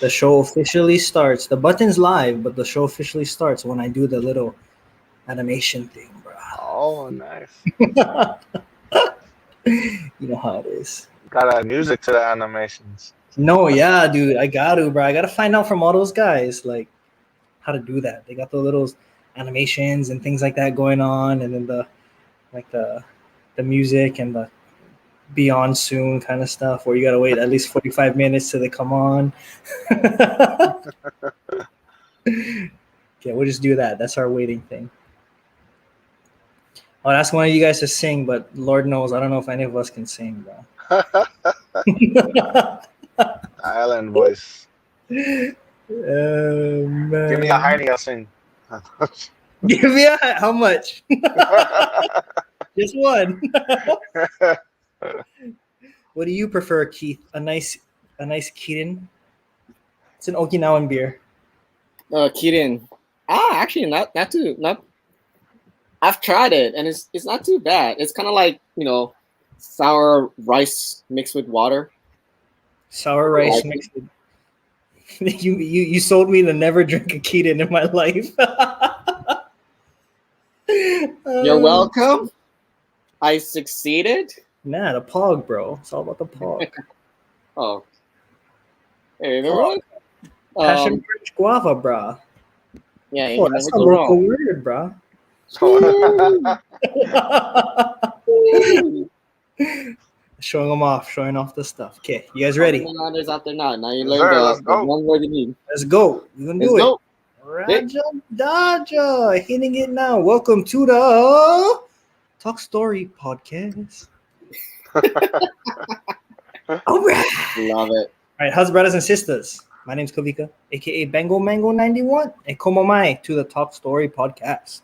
The show officially starts. The button's live, but the show officially starts when I do the little animation thing, bro. Oh, nice. You know how it is. Got music to the animations. No, yeah, dude, I got to, bro. I got to find out from all those guys, like, how to do that. They got the little animations and things like that going on, and then the music and the beyond soon kind of stuff where you gotta wait at least 45 minutes till they come on. Yeah, we'll just do that. That's our waiting thing. I'll ask one of you guys to sing, but Lord knows I don't know if any of us can sing, bro. Island voice. Man. Give me a Heine, I'll sing. Give me how much? Just one. What do you prefer, Keith? A nice Kirin? It's an Okinawan beer. Kirin. Actually, not too. I've tried it, and it's not too bad. It's kind of like sour rice mixed with water. Sour rice mixed with. You sold me to never drink a Kirin in my life. You're welcome. I succeeded. Nah, the pog, bro. It's all about the pog. Oh. Hey, remember? Passion fruit guava, bro. Yeah, oh, that's a local word, bro. Showing off the stuff. Okay, you guys ready? There's out there now. Now you learned the one word you need. Let's go. We're gonna do it. Raja Daja, hitting it now. Welcome to the Talk Story Podcast. All right. Love it. All right, how's brothers and sisters? My name's Kawika, aka bangoMANGO91, and komamai to the Talk Story Podcast.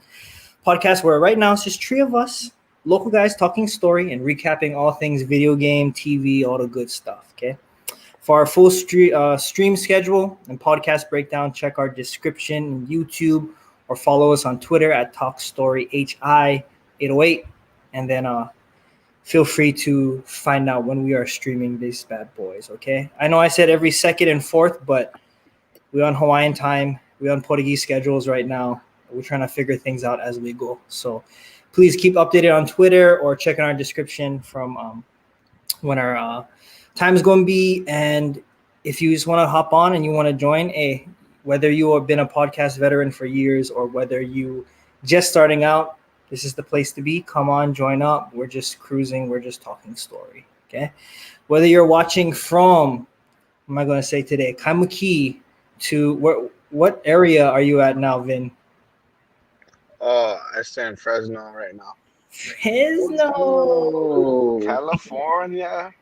Podcast where right now it's just three of us, local guys talking story and recapping all things video game, TV, all the good stuff. Okay. For our full stream schedule and podcast breakdown, check our description in YouTube or follow us on Twitter at TalkStoryHI808, and then feel free to find out when we are streaming these bad boys, okay? I know I said every second and fourth, but we're on Hawaiian time. We're on Portuguese schedules right now. We're trying to figure things out as we go. So please keep updated on Twitter or check in our description from when our time's going to be. And if you just want to hop on and you want to join, whether you have been a podcast veteran for years or whether you just starting out, this is the place to be. Come on, join up. We're just cruising. We're just talking story. Okay. Whether you're watching from, what am I going to say today? Kaimuki to what area are you at now, Vin? I stay in Fresno right now. Fresno. California.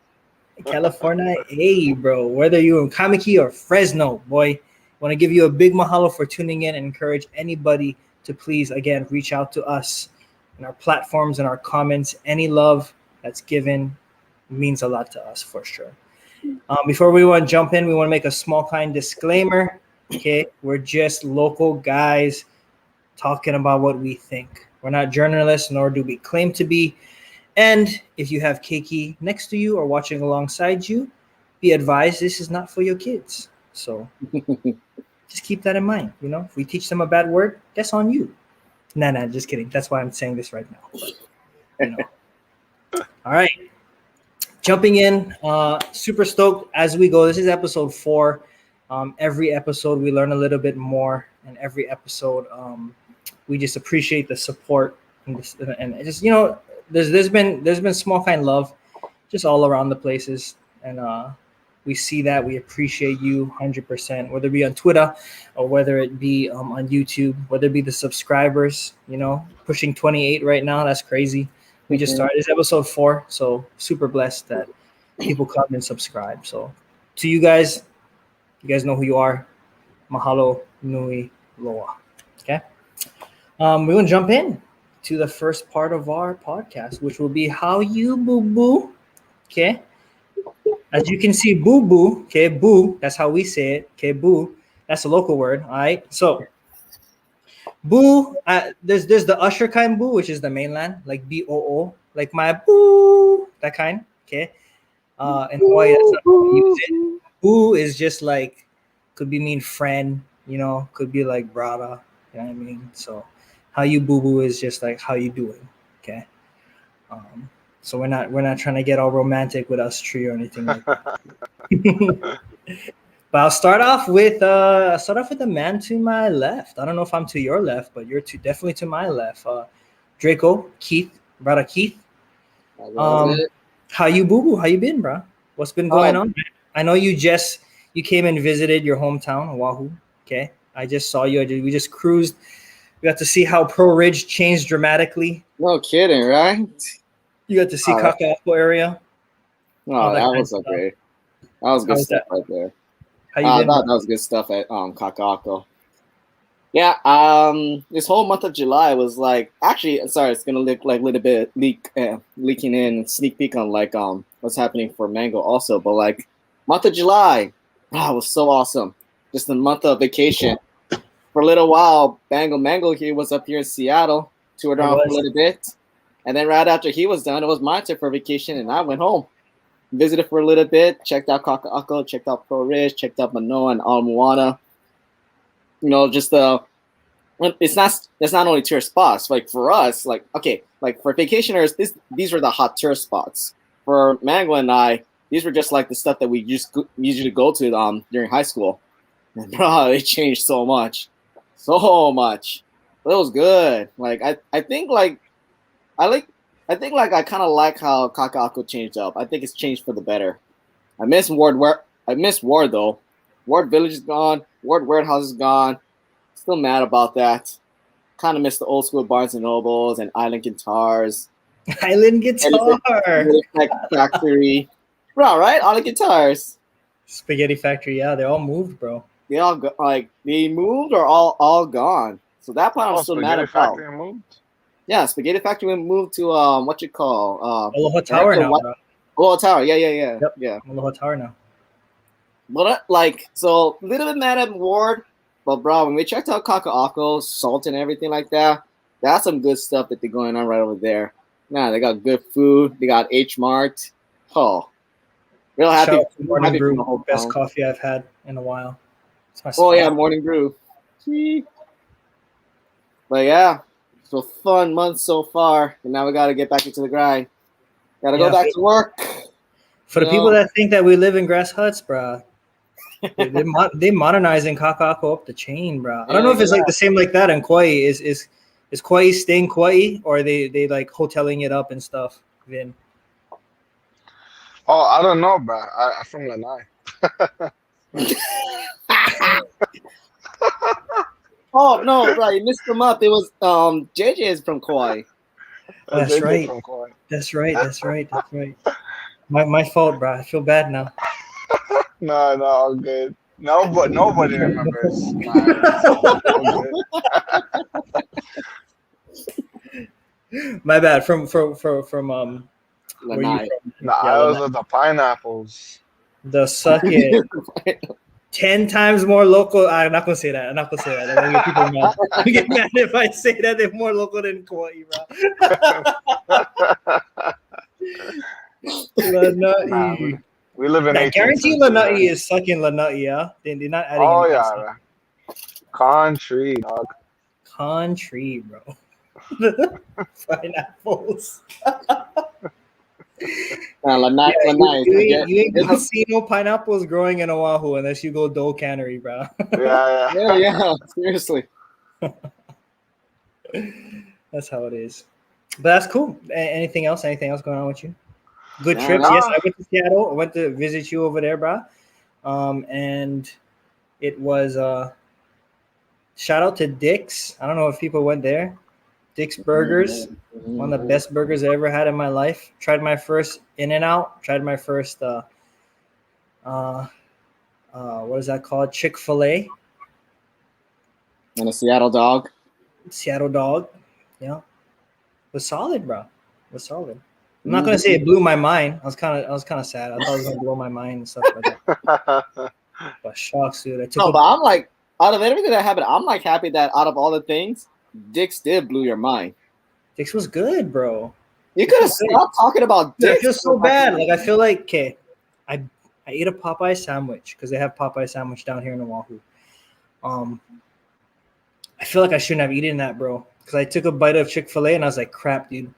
California. Hey, bro. Whether you're in Kaimuki or Fresno, boy, want to give you a big mahalo for tuning in and encourage anybody to please, again, reach out to us in our platforms and our comments. Any love that's given means a lot to us for sure. Before we want to jump in, we want to make a small kind disclaimer. Okay, we're just local guys talking about what we think. We're not journalists, nor do we claim to be. And if you have Keiki next to you or watching alongside you, be advised this is not for your kids. So just keep that in mind. If we teach them a bad word, that's on you. Nah, just kidding. That's why I'm saying this right now. All right. Jumping in, super stoked as we go. This is episode 4. Every episode we learn a little bit more, and every episode we just appreciate the support and just there's been small kind love just all around the places, and we see that. We appreciate you 100%, whether it be on Twitter or whether it be on YouTube, whether it be the subscribers, pushing 28 right now. That's crazy. We just started. This episode 4, so super blessed that people come and subscribe. So to you guys know who you are. Mahalo nui loa. Okay. We're going to jump in to the first part of our podcast, which will be how you BuBu. Okay. As you can see, BuBu, okay, boo, that's how we say it. Okay, boo, that's a local word. All right. So boo, there's the Usher kind boo, which is the mainland, like BOO, like my boo, that kind. Okay. In Hawaii, that's not how we use it. Boo is just like could be mean friend, you know, could be like brother, you know what I mean? So how you BuBu is just like how you doing, okay? So we're not trying to get all romantic with us three or anything like that. But I'll start off with the man to my left. I don't know if I'm to your left, but you're definitely to my left. Draco, Keith, brother Keith. How you BuBu? How you been, bro? What's been going on? I know you came and visited your hometown, Oahu. Okay, I just saw you. We just cruised. We got to see how Pro Ridge changed dramatically. No kidding, right? You got to see Kaka'ako area. Oh, that was so great. That was good stuff right there. How you been? That was good stuff at Kaka'ako. Yeah, this whole month of July was like, actually, sorry, it's gonna look like a little bit leaking in, sneak peek on like what's happening for Mango also, but like month of July, it was so awesome. Just a month of vacation. For a little while, bangoMANGO here was up here in Seattle, toured around for a little bit, and then right after he was done, it was my turn for vacation, and I went home, visited for a little bit, checked out Kaka'ako, checked out Pro Ridge, checked out Manoa and Ala Moana. You know, just it's not only tourist spots. Like for us, like okay, like for vacationers, these were the hot tourist spots. For Mango and I, these were just like the stuff that we usually go to during high school. And bro, it changed so much. But it was good. Like I think I kind of like how Kaka'ako changed up. I think it's changed for the better. I miss Ward though. Ward Village is gone. Ward Warehouse is gone. Still mad about that. Kind of miss the old school Barnes and Nobles and Island Guitars. Island Guitar. Factory. Bro, right? Island Guitars. Spaghetti Factory. Yeah, they all moved, bro. They all they moved or all gone. So that part I'm still mad about. Moved? Yeah, Spaghetti Factory moved to what you call Aloha Tower now, bro. Aloha Tower. Yeah. Yep. Yeah. Aloha Tower now. But so a little bit mad at Ward, but bro, when we checked out Kaka'ako, Salt and everything like that, that's some good stuff that they're going on right over there. Nah, they got good food. They got H Mart. Oh, real happy. Morning Brew, best coffee I've had in a while. Yeah, Morning Brew. But yeah, so fun month so far, and now we got to get back into the grind. Got to go back to work. For the people that think that we live in grass huts, bro, they modernizing Kaka'ako up the chain, bro. I don't know if it's like the same like that in Kauai. Is Kauai staying Kauai, or are they like hoteling it up and stuff? Vin. Oh, I don't know, bro. I'm from Lanai. Oh no, bro, you missed them up. It was JJ is from Kauai. That's right. That's right. My fault, bro. I feel bad now. No, all good. No, but nobody remembers. My bad. From Lanai. Those are the pineapples. The suck it. 10 times more local. I'm not gonna say that. I'm gonna get people mad. I get mad if I say that they're more local than Kauai, bro. Lanai. We live in. I guarantee Lanai is sucking Lanai. Yeah, they're not adding. Oh yeah, country dog. Country, bro. Pineapples. Lanai. You ain't gonna see no pineapples growing in Oahu unless you go Dole Cannery, bro. Yeah. Seriously. That's how it is. But that's cool. Anything else? Anything else going on with you? Good trips. No. Yes, I went to Seattle. I went to visit you over there, bro. And it was shout out to Dick's. I don't know if people went there. Dick's Burgers, one of the best burgers I ever had in my life. Tried my first In-N-Out. Tried my first what is that called? Chick-fil-A. And a Seattle dog. Seattle dog. Yeah. It was solid, bro. It was solid. I'm not gonna say it blew my mind. I was kind of sad. I thought it was gonna blow my mind and stuff like that. But shucks, dude. But I'm like, out of everything that happened, I'm like happy that out of all the things, Dick's did blew your mind. Dick's was good, bro. You could have stopped talking about Dick's. I feel so bad. Like I feel like I I ate a Popeye sandwich because they have Popeye sandwich down here in Oahu. I feel like I shouldn't have eaten that, bro, because I took a bite of Chick-fil-A and I was like, crap, dude.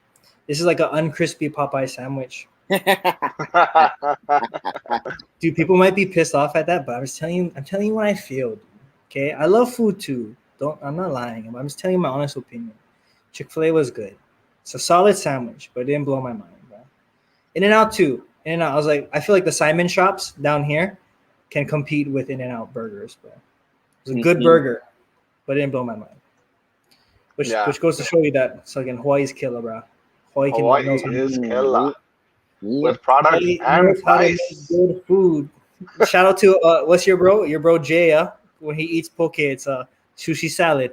This is like an uncrispy Popeye sandwich. Dude, people might be pissed off at that, but I'm telling you what I feel, dude. Okay? I love food too. I'm not lying. I'm just telling you my honest opinion. Chick-fil-A was good. It's a solid sandwich, but it didn't blow my mind, bro. In-N-Out too. In-N-Out, I was like, I feel like the Simon shops down here can compete with In-N-Out burgers, bro. It was a good burger, but it didn't blow my mind. Which goes to show you that fucking Hawaii's killer, bro. Hawaii is killer. With products and price. Good food. Shout out to what's your bro? Your bro Jay, when he eats poke, it's sushi salad.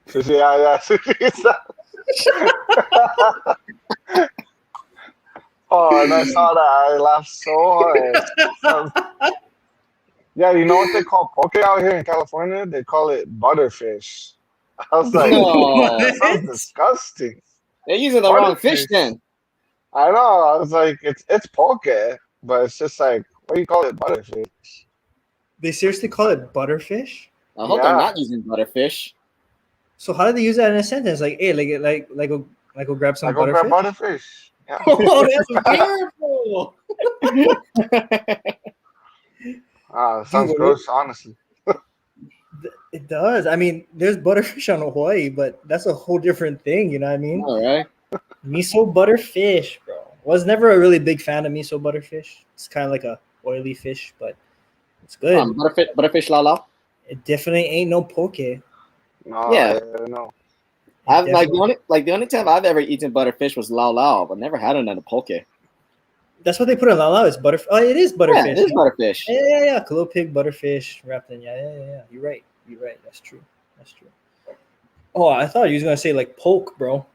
Sushi salad. Oh, and I saw that. I laughed so hard. Yeah, you know what they call poke out here in California? They call it butterfish. I was like, that sounds disgusting. They're using the wrong fish then. I know. I was like, it's poke, but it's just like, what do you call it, butterfish? They seriously call it butterfish? I hope they're not using butterfish. So how do they use that in a sentence? Like, hey, go grab some butterfish. Go grab butterfish. Yeah. Oh, that's terrible. Sounds gross, honestly. It does. I mean, there's butterfish on Hawaii, but that's a whole different thing. You know what I mean? All right. Miso butterfish, bro. Was never a really big fan of miso butterfish. It's kind of like a oily fish, but it's good. Butterfish lala. It definitely ain't no poke. No, yeah, no. I've the only time I've ever eaten butterfish was lao lao, but never had another poke. That's what they put in lao lao. It's butterfish. Oh, it is butterfish. Yeah, it is butterfish. Yeah. Little pig butterfish wrapped in. Yeah. You're right. That's true. Oh, I thought you was gonna say like poke, bro.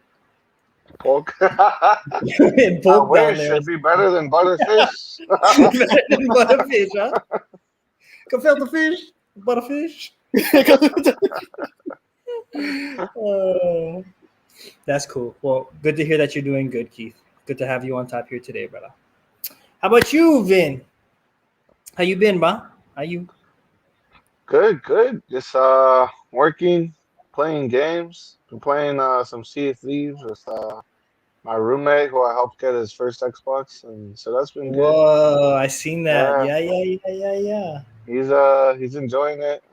Poke. Poke where should be better than butterfish. Better than butterfish, huh? Gefilte fish, butterfish. That's cool. Well, good to hear that you're doing good, Keith. Good to have you on top here today, brother. How about you, Vin? How you been, ba? How you? Good. Just working, playing games. Been playing some Sea of Thieves with my roommate who I helped get his first Xbox, and so that's been good. Whoa, I seen that. Yeah. He's enjoying it.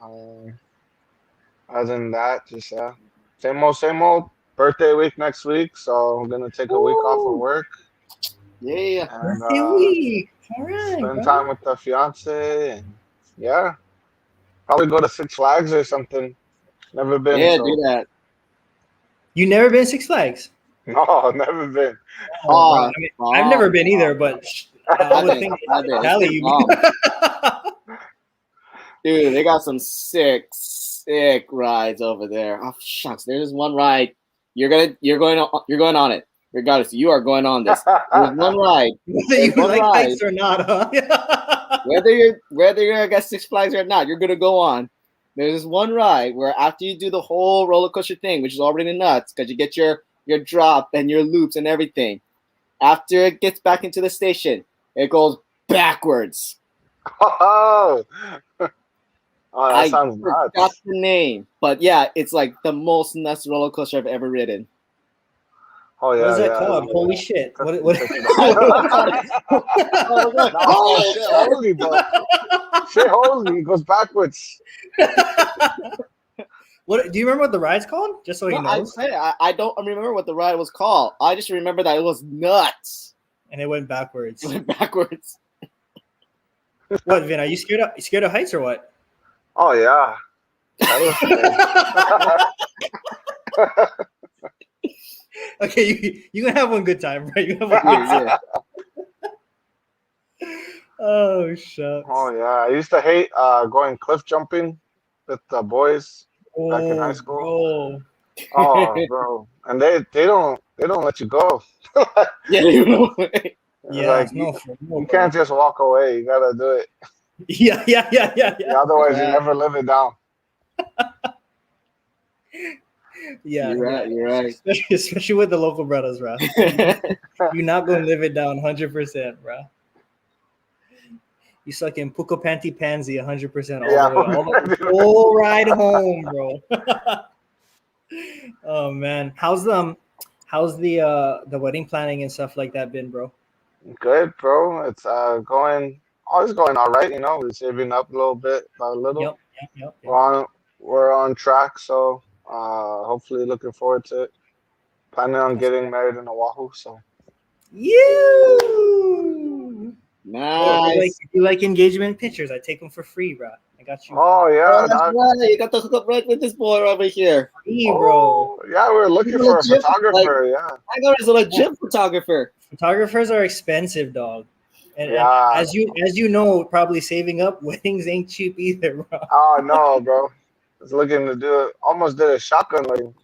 Other than that, just same old. Birthday week next week, so I'm gonna take a week off of work. Yeah. And, Birthday week. All right. Spend time with the fiance, and probably go to Six Flags or something. Never been. Yeah, so. do that. You never been Six Flags? No, never been. I mean, I've never been either, but I would think Cali. Dude, they got some sick rides over there. Oh shucks, there's one ride. You're going on it. Regardless, you are going on this. There's one ride. Whether you like hikes or not, huh? whether you're gonna get Six Flags or not, you're gonna go on. There's this one ride where after you do the whole roller coaster thing, which is already nuts, because you get your drop and your loops and everything. After it gets back into the station, it goes backwards. Oh, that sounds nuts. I forgot the name, but yeah, it's like the most nuts roller coaster I've ever ridden. Oh yeah. What is that called? Holy shit! What? Holy, bro. Shit, holy! It goes backwards. What? Do you remember what the ride's called? Just so he knows. I don't remember what the ride was called. I just remember that it was nuts. And it went backwards. What, Vin? Are you scared of heights or what? Oh yeah. Okay, you're gonna have one good time, right? You have one good time. Oh shucks. Oh yeah. I used to hate going cliff jumping with the boys back in high school. Bro. Oh, bro. And they don't let you go. Yeah, like, you can't just walk away. You gotta do it. Yeah. Otherwise, you never live it down. Yeah, you're right. Especially with the local brothers, bro. You're not gonna live it down 100%, bro. You sucking Puka Panty Pansy 100% Yeah. all the whole ride home, bro. Oh man, how's the wedding planning and stuff like that been, bro? Good, bro. It's always going all right. We're saving up a little bit by a little. Yep. We're on track, so hopefully looking forward to it. Planning on That's getting good. married in Oahu, so You. Hey, Nice. if you like engagement pictures, I take them for free, bro. I got you oh Oh, yeah, that's dog. right. You got to hook up right with this boy over here. free, bro. Oh yeah, we're He's looking a for a legit, like, photographer. Yeah, I know he's a legit photographer. Photographers are expensive, dog. And yeah. as you know, probably saving up weddings ain't cheap either, bro. Oh no, bro. Was looking to do it. Almost did a shotgun wedding.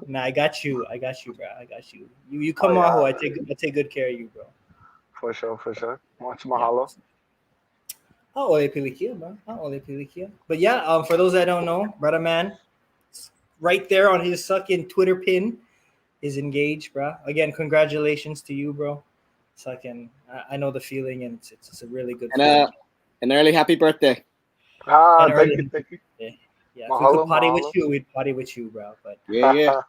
Nah, I got you, bro. I got you. You Oh come on, yeah, I take good care of you, bro. for sure. Much Yeah. mahalo. Ole Pilikia, bro. Ole Pilikia. But yeah, for those that don't know, brother man, right there on his sucking Twitter pin is engaged, bro. Again, congratulations to you, bro. Sucking, I know the feeling, and it's a really good And feeling. an early happy birthday. And Thank early, you. yeah. If we Mahalo, could potty with mahalo. you, we'd potty with you, bro. But Yeah.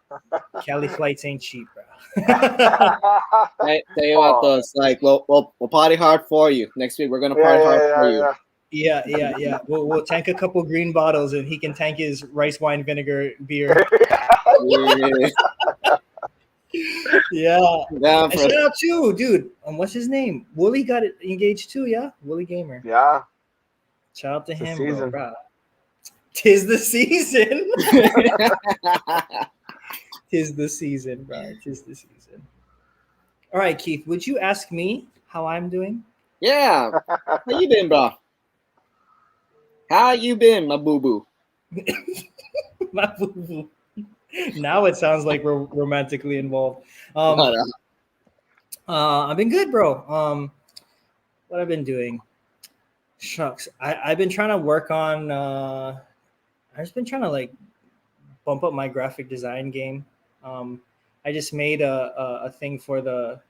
Cali flights ain't cheap, bro. Tell you what, though, it's like we'll party hard for you. Next week we're gonna party hard for you. Yeah. We'll tank a couple green bottles, and he can tank his rice wine vinegar beer. Yeah. Yeah. Down And for shout out too, dude. What's his name? Wooly got it engaged too, yeah? Wooly Gamer. Yeah, Shout out to it's the him, season. bro. Tis the season. Tis the season, bro. Tis the season. All right, Keith, would you ask me how I'm doing? Yeah. How you been, bro? How you been, my boo-boo? My boo-boo. Now it sounds like we're romantically involved. I've been good, bro. What I've been doing? Shucks, I've been trying to work on. I've just been trying to like bump up my graphic design game. I just made a thing for the.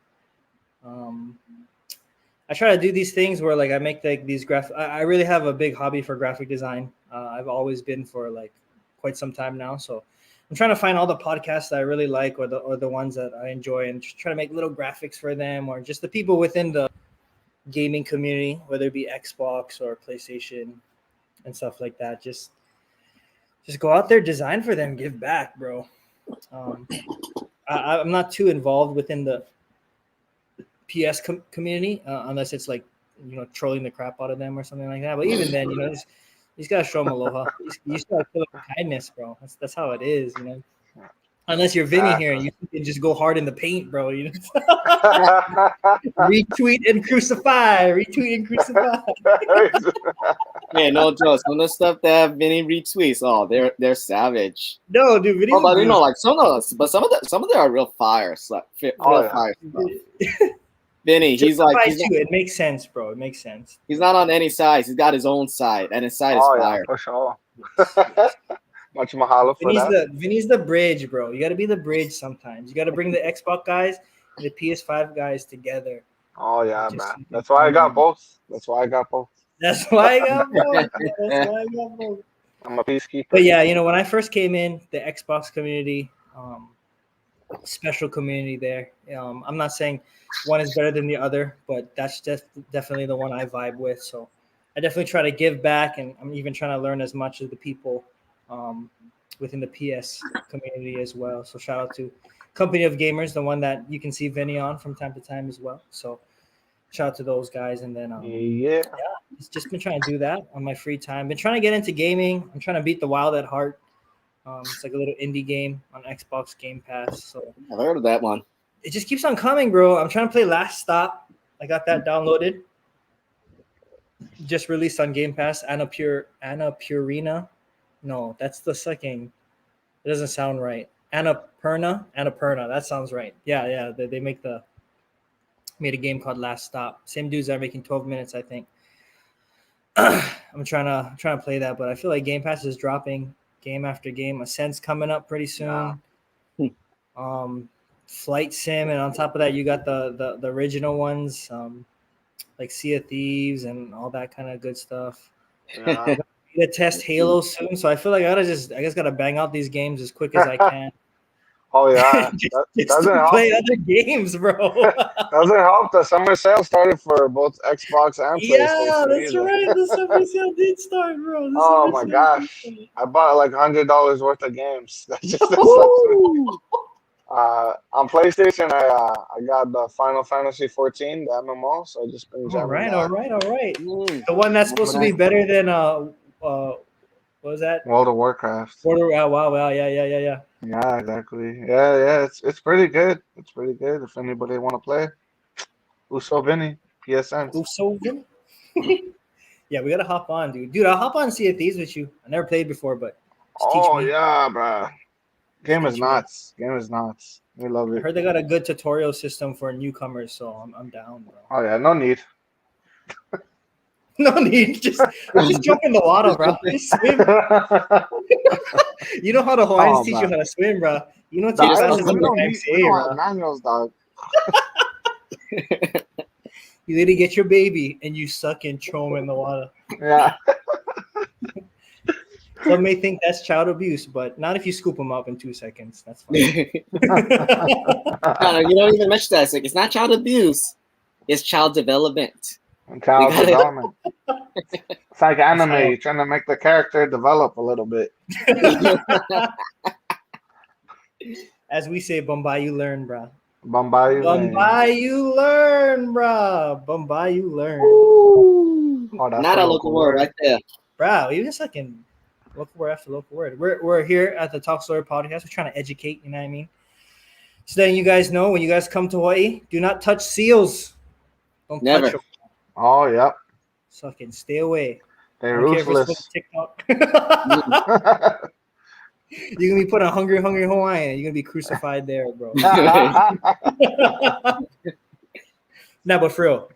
I try to do these things where like I make like these I really have a big hobby for graphic design. I've always been for like quite some time now. So I'm trying to find all the podcasts that I really like or the ones that I enjoy and just try to make little graphics for them or just the people within the gaming community, whether it be Xbox or PlayStation and stuff like that. Just go out there, design for them, give back, bro. I'm not too involved within the PS community unless it's like trolling the crap out of them or something like that. But even then, you just gotta show them aloha. You just gotta show them kindness, bro. That's how it is, you know. Unless you're Vinny here and you can just go hard in the paint, bro. You know? Retweet and crucify. Yeah, no jokes. Some of the stuff that Vinny retweets, they're savage. No, dude, Vinny. But like some of them are real fire, fire stuff. Vinny, he's like it makes sense, bro. It makes sense. He's not on any sides. He's got his own side, and his side is fire. Yeah, for sure. Much mahalo for that. Vinny's the bridge, bro. You got to be the bridge sometimes. You got to bring the Xbox guys and the PS5 guys together. Oh yeah, man. That's why I got both. That's why I got both. I'm a peacekeeper. But yeah, when I first came in, the Xbox community, special community there. I'm not saying one is better than the other, but that's definitely the one I vibe with. So I definitely try to give back, and I'm even trying to learn as much as the people within the PS community as well. So shout out to Company of Gamers, the one that you can see Vinny on from time to time as well. So shout out to those guys. And then yeah, it's just been trying to do that on my free time. Been trying to get into gaming. I'm trying to beat the Wild at Heart. It's like a little indie game on Xbox Game Pass. So I've heard of that one. It just keeps on coming, bro. I'm trying to play Last Stop. I got that downloaded. Just released on Game Pass. Annapurna. No, that's the second. It doesn't sound right. Annapurna. That sounds right. Yeah. They made a game called Last Stop. Same dudes are making 12 minutes, I think. I'm trying to play that, but I feel like Game Pass is dropping game after game. Ascent's coming up pretty soon. Yeah. flight sim, and on top of that, you got the original ones, like Sea of Thieves and all that kind of good stuff. Yeah. To test Halo soon, so I feel like I just gotta bang out these games as quick as I can. Oh yeah, just doesn't to help. play other games, bro. Doesn't help. The summer sale started for both Xbox and Yeah, PlayStation. that's either. right. The summer sale did start, bro. The Oh summer my sale gosh, did start. I bought like $100 worth of games. That's Woo! on PlayStation. I got the Final Fantasy 14, the MMO. So I just been All jamming right, that. all right, all right. Mm. The one that's supposed to be better than what was that? World of Warcraft. Wow, yeah. Yeah, exactly. Yeah. It's pretty good. It's pretty good. If anybody want to play, USOVINNY, PSN. USOVINNY. Yeah, we gotta hop on, dude. Dude, I'll hop on Sea of Thieves with you. I never played before, but just teach Oh me. yeah, bruh. Game is Teach me. nuts. Game is nuts. We love I it. heard they got a good tutorial system for newcomers, so I'm down, bro. Oh yeah, no need. No need, just jump in the water, bro. Just swim. You know how the Hawaiians Oh, teach you man. how to swim, bro. You know, The teach islands, classes in the we don't have YMCA, bro. manuals, dog. You literally get your baby and you suck and throw him in the water. Yeah. Some may think that's child abuse, but not if you scoop them up in 2 seconds. That's fine. No, you don't even mention that. It's like it's not child abuse. It's child development. Child You gotta- development. It's like anime. how- You're trying to make the character develop a little bit. As we say, Bombay, you learn, bro. Bombay. Bombay, you learn, bro. Bombay, you learn. Oh, that's Not a local word right there. Bro, even second local word after local word. We're here at the Talk Story podcast. We're trying to educate, you know what I mean? So then you guys know when you guys come to Hawaii, do not touch seals. Don't Never. touch them. Oh, yep. Sucking, stay away. They're I don't care if it's ruthless. TikTok. You're gonna be put on hungry Hawaiian. You're gonna be crucified there, bro. No, but for real,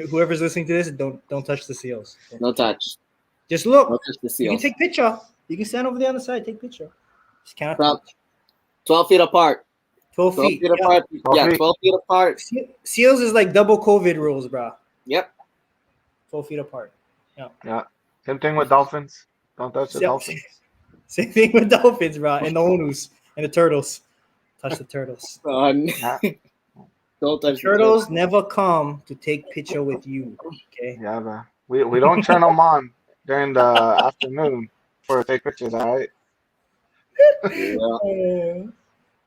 whoever's listening to this, don't touch the seals. No touch. Just look. No touch the You can seals. take picture. You can stand over there on the side, take picture. Just cannot From touch. 12 feet apart. 12 12 feet. feet Yeah. apart. 12 Yeah, feet. 12 feet apart. Seals is like double COVID rules, bro. Yep. 12 feet apart. Yeah. Same thing with dolphins. Don't touch the Yep. dolphins. Same thing with dolphins, bro, and the onus and the turtles. Touch the turtles. Yeah. Don't touch Turtles never come to take picture with you. Okay. Yeah, man. We don't turn them on during the afternoon for take pictures, all right? Yeah.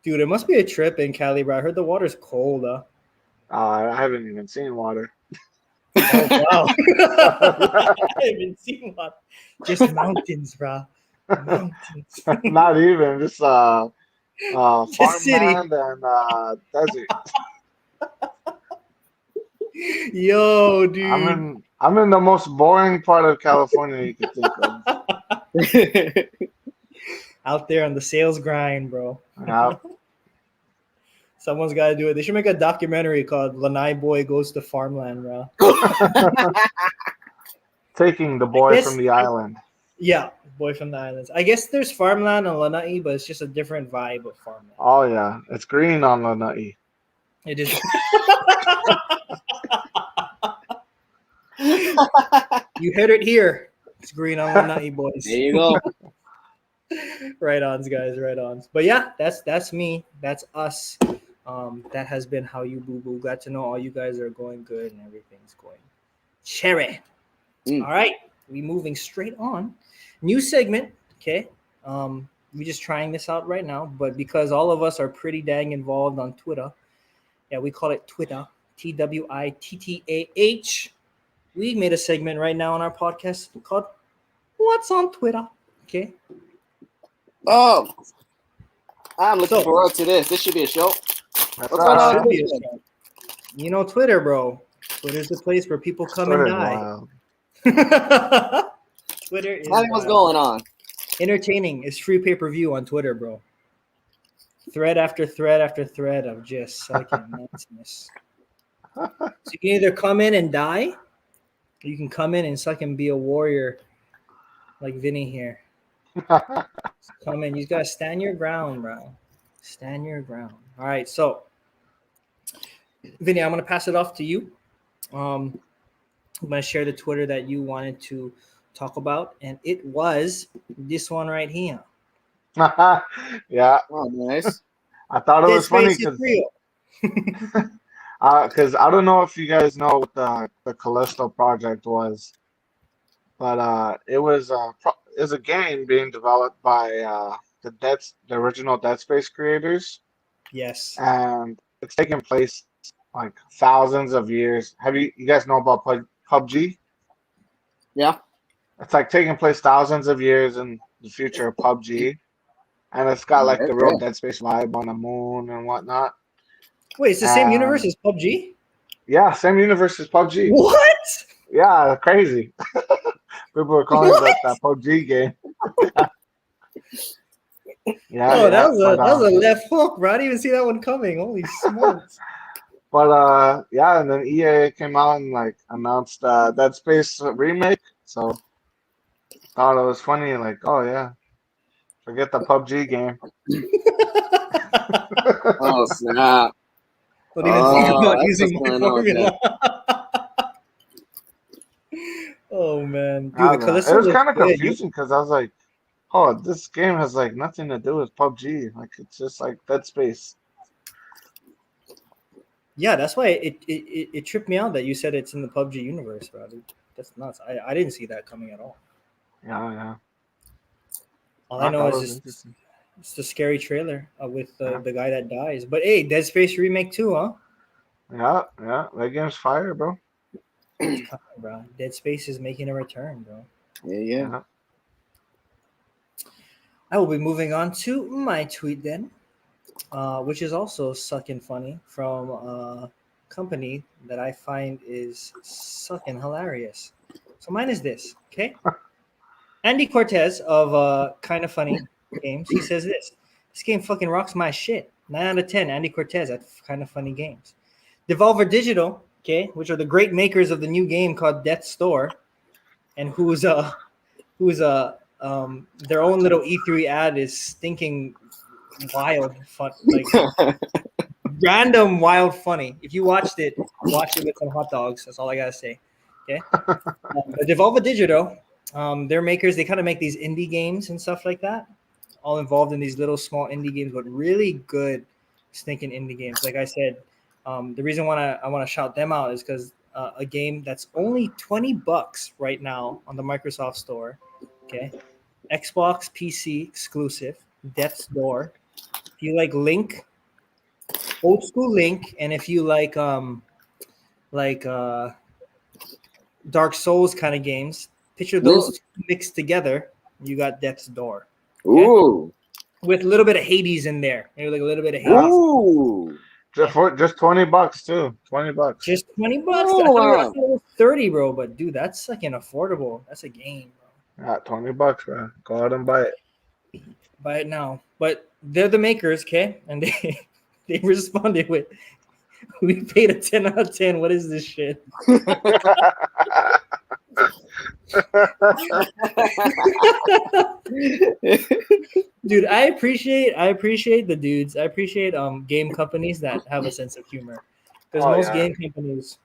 Dude, it must be a trip in Cali, bro. I heard the water's cold, huh? I haven't even seen water. Oh, wow. I haven't seen one. Just mountains, bro. Mountains. Not even just Just city. farmland and desert. Yo, dude. I'm in the most boring part of California you could think of. Out there on the sales grind, bro. Yeah. Someone's got to do it. They should make a documentary called Lanai Boy Goes to Farmland, bro. Taking the boy guess- from the island. Yeah, Boy from the Islands. I guess there's farmland on Lanai, but it's just a different vibe of farmland. Oh yeah, it's green on Lanai. It is. You heard it here. It's green on Lanai, boys. There you go. Right ons, guys. Right ons. But yeah, that's me. That's us. That has been How You BuBu. Glad to know all you guys are going good and everything's going cherry. Mm. All right, we moving straight on. New segment. Okay. We just trying this out right now, but because all of us are pretty dang involved on Twitter, yeah, we call it Twittah. TWITTAH. We made a segment right now on our podcast called "What's on Twitter." Okay. Oh, I'm looking So- forward to this. This should be a show. That's What's going on? Should be a show. You know Twitter, bro. Twitter's the place where people come Twitter's and die. wild. Twitter is Tell me what's wild. going on. Entertaining. It's free pay-per-view on Twitter, bro. Thread after thread after thread of just sucking nonsense. So you can either come in and die, or you can come in and suck and be a warrior like Vinny here. Come in. You gotta stand your ground, bro. Stand your ground. All right, so Vinny, I'm gonna pass it off to you. I'm gonna share the Twitter that you wanted to talk about, and it was this one right here. Yeah, Oh, nice. I thought it Dead was funny Space is because real. I don't know if you guys know what the Callisto project was, but it was a game being developed by the original Dead Space creators, Yes. and it's taking place like thousands of years. Have you guys know about PUBG? Yeah. It's like taking place thousands of years in the future of PUBG, and it's got like the real Okay. Dead Space vibe on the moon and whatnot. Wait, it's the same universe And as PUBG? yeah, same universe as PUBG. What? Yeah, crazy. People were calling What? that PUBG game. Yeah, Oh, yeah, that was a left hook, bro. I didn't even see that one coming. Holy smokes. yeah, and then EA came out and like announced Dead Space remake. So thought it was funny, like, oh yeah, forget the PUBG game. Oh snap! Don't even think Oh, about that's what's using my going on with formula. that. Oh man, dude, I the don't know. It Callisto was looks kind of good. You, confusing because I was like, oh, this game has like nothing to do with PUBG. Like it's just like Dead Space. yeah, that's why it tripped me out that you said it's in the PUBG universe, bro. Dude, that's nuts. I didn't see that coming at all. Yeah, yeah. All I I know thought it is was just interesting. it's the scary trailer with Yeah, the guy that dies. But hey, Dead Space remake too, huh? yeah, yeah. That game's fire, bro. It's coming, bro. Dead Space is making a return, bro. Yeah, yeah. Yeah. I will be moving on to my tweet then, which is also sucking funny from a company that I find is sucking hilarious. So mine is this, okay? Andy Cortez of Kind of Funny Games, he says this game fucking rocks my shit. 9 out of 10, Andy Cortez at Kind of Funny Games. Devolver Digital, okay, which are the great makers of the new game called Death's Door, and who's their own little E3 ad is stinking wild fun, like random wild funny. If you watch it with some hot dogs. That's all I gotta say. Okay, but Devolver Digital, they're makers. They kind of make these indie games and stuff like that, all involved in these little small indie games, but really good, stinking indie games. Like I said, the reason why I want to shout them out is because a game that's only $20 right now on the Microsoft Store. Okay, Xbox PC exclusive, Death's Door. If you like Link, old school Link, and if you like Dark Souls kind of games, picture those two mixed together. You got Death's Door. Okay, Ooh, with a little bit of Hades in there. Maybe like a little bit of Yeah. Hades. ooh, Okay. Just $20 too. $20. Just $20. oh, I thought it was 30, bro. But dude, that's like an affordable. That's a game, bro. Yeah, $20, bro. Go out and buy it. Buy it now. But they're the makers, okay? And they they responded with, "We paid a 10 out of 10. What is this shit?" Dude, I appreciate the dudes. I appreciate game companies that have a sense of humor. Because Oh most yeah. game companies,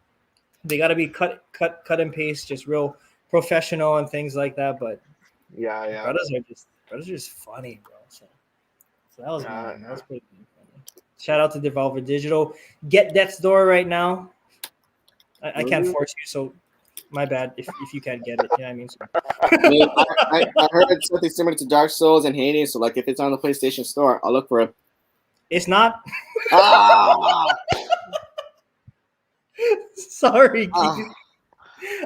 they gotta be cut and paste, just real professional and things like that. But Yeah, yeah. brothers are just funny, bro. So that was Yeah, mine. That yeah. was pretty funny. Shout out to Devolver Digital. Get Death's Door right now. I can't force you, so my bad if you can't get it. You know what I mean? So, I mean, I heard something similar to Dark Souls and Hades. So, like, if it's on the PlayStation Store, I'll look for it. it's not. Ah, Sorry, ah. Keith.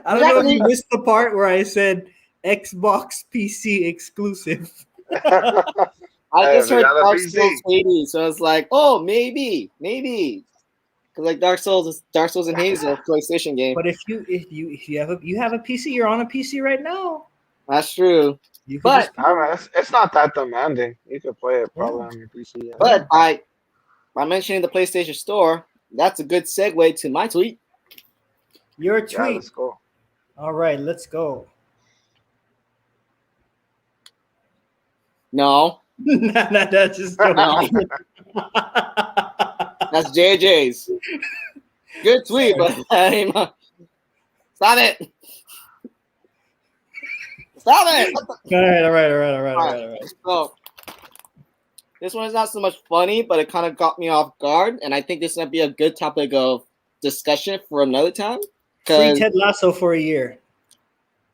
I don't know if you missed the part where I said Xbox PC exclusive. I Hey, just we heard got a Dark PC. Souls Hades, so it's like, oh, maybe, because like Dark Souls and Hades are a PlayStation game. But if you have a PC, you're on a PC right now. That's true. You could But just I mean, it's not that demanding. You could play it Yeah. probably on your PC. Yeah. but by mentioning the PlayStation Store, that's a good segue to my tweet. your Yeah, tweet. let's go. All right, let's go. No, Nah, that's just joking. That's JJ's. Good tweet, but stop it. Stop it. All right. So this one is not so much funny, but it kind of got me off guard, and I think this might be a good topic of discussion for another time. Free Ted Lasso for a year.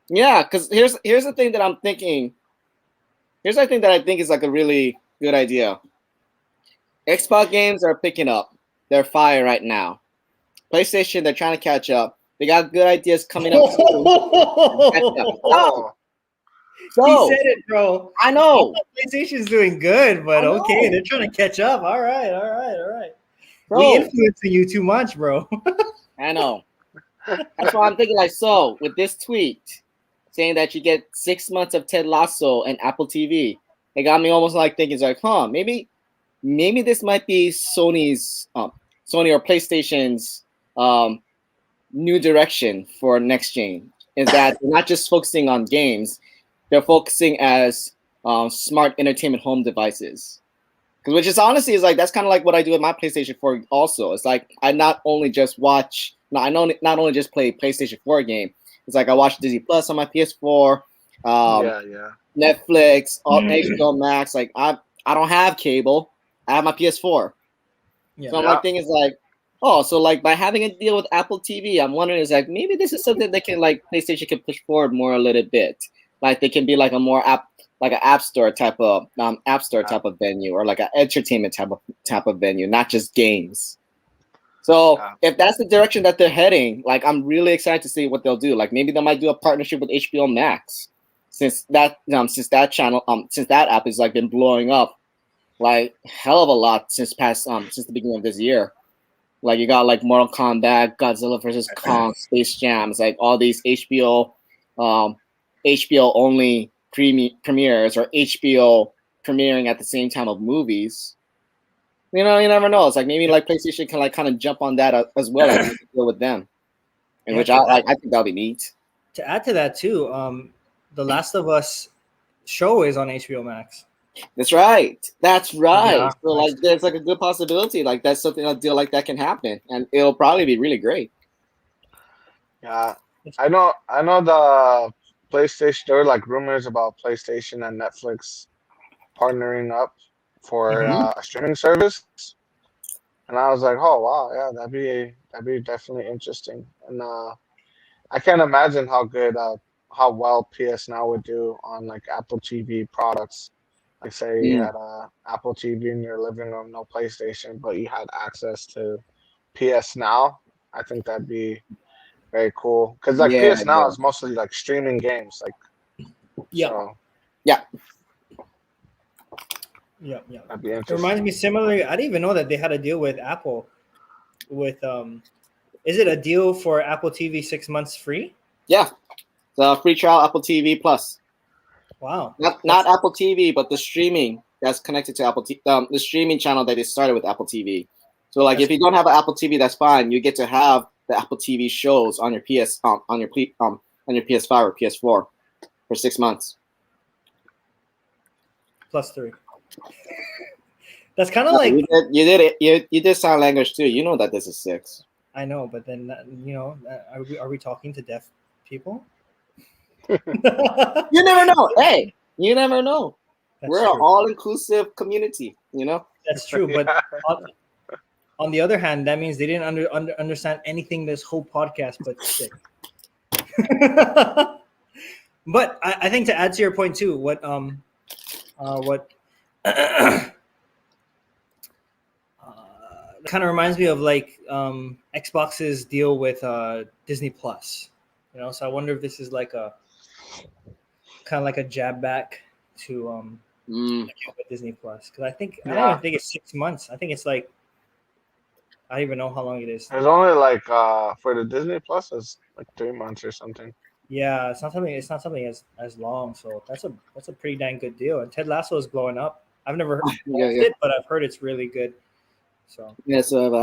Yeah, because here's the thing that I'm thinking. Here's the thing that I think is like a really good idea. Xbox games are picking up. They're fire right now. PlayStation, they're trying to catch up. They got good ideas coming up. Oh, He said it, bro. I know. PlayStation's doing good, but okay, they're trying to catch up. All right. Bro. We influencing you too much, bro. I know. That's why I'm thinking, like, so with this tweet saying that you get 6 months of Ted Lasso and Apple TV, it got me almost like thinking, it's like, maybe this might be Sony or PlayStation's new direction for next gen. Is that they're not just focusing on games, they're focusing as smart entertainment home devices. Which is honestly is like that's kind of like what I do with my PlayStation 4 also. It's like I not only just play PlayStation 4 game. It's like I watch Disney Plus on my PS4, Netflix, HBO Max. Like I don't have cable. I have my PS4. Yeah. So my thing is like, so like by having a deal with Apple TV, I'm wondering is like maybe this is something they can like PlayStation can push forward more a little bit. Like they can be like a more like an app store type of venue, or like an entertainment type of venue, not just games. So if that's the direction that they're heading, like I'm really excited to see what they'll do. Like maybe they might do a partnership with HBO Max, since that app has like been blowing up like hell of a lot since the beginning of this year. Like you got like Mortal Kombat, Godzilla vs. Kong, Space Jam. It's like all these HBO only premieres, or HBO premiering at the same time of movies. You know, you never know. It's like maybe like PlayStation can like kind of jump on that as well and deal with them, and which I think that'll be neat. To add to that too, The Last of Us show is on HBO Max. That's right. Yeah, so like nice. there's like a good possibility like that's something a deal like that can happen, and it'll probably be really great. Yeah, I know the PlayStation. There were like rumors about PlayStation and Netflix partnering up for a streaming service, and I was like, oh wow, yeah, that'd be definitely interesting. And I can't imagine how well PS Now would do on like Apple TV products. Like say you had Apple TV in your living room, no PlayStation, but you had access to PS Now. I think that'd be very cool, because like PS Now is mostly like streaming games, like So. Yeah. That'd be interesting. It reminds me similarly. I didn't even know that they had a deal with Apple. With is it a deal for Apple TV 6 months free? Yeah, the free trial Apple TV Plus. Wow. Not Apple TV, but the streaming that's connected to Apple TV, the streaming channel that they started with Apple TV. So like if you don't have an Apple TV, that's fine. You get to have the Apple TV shows on your PS5 or PS4 for 6 months. +3. That's kind of like you did sign language too. You know that this is 6. I know, but then are we talking to deaf people? You never know. Hey, you never know. We're an all-inclusive community. You know. That's true, but on the other hand, that means they didn't understand anything this whole podcast but 6. But I think to add to your point too, what kind of reminds me of like Xbox's deal with Disney Plus, so I wonder if this is like a kind of like a jab back to Disney Plus, because I don't even think it's 6 months. I think it's like, I don't even know how long it is. It's only like for the Disney Plus, it's like 3 months or something. Yeah, it's not something as long. So that's a pretty dang good deal. And Ted Lasso is blowing up. I've never heard it, but I've heard it's really good. So so have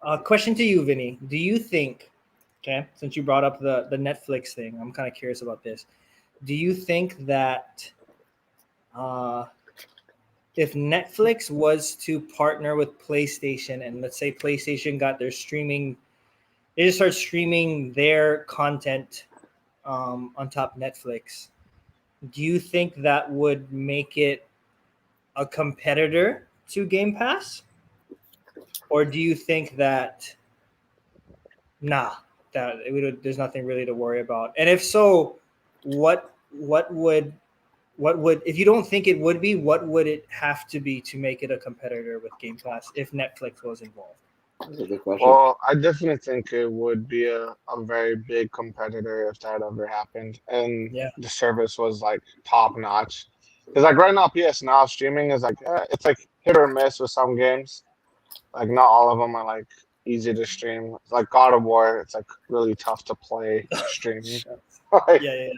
I. Question to you, Vinny. Do you think, since you brought up the Netflix thing, I'm kind of curious about this. Do you think that if Netflix was to partner with PlayStation, and let's say PlayStation got their streaming, they just start streaming their content on top of Netflix, do you think that would make it a competitor to Game Pass? Or do you think that, nah, that there's nothing really to worry about? And if so, what would if you don't think it would be, what would it have to be to make it a competitor with Game Pass if Netflix was involved? That's a good question. Well, I definitely think it would be a very big competitor if that ever happened, and Yeah. the service was like top notch. Because like right now, PS Now streaming is like it's like hit or miss with some games. Like not all of them are like easy to stream. Like God of War, it's like really tough to play streaming, like Yeah.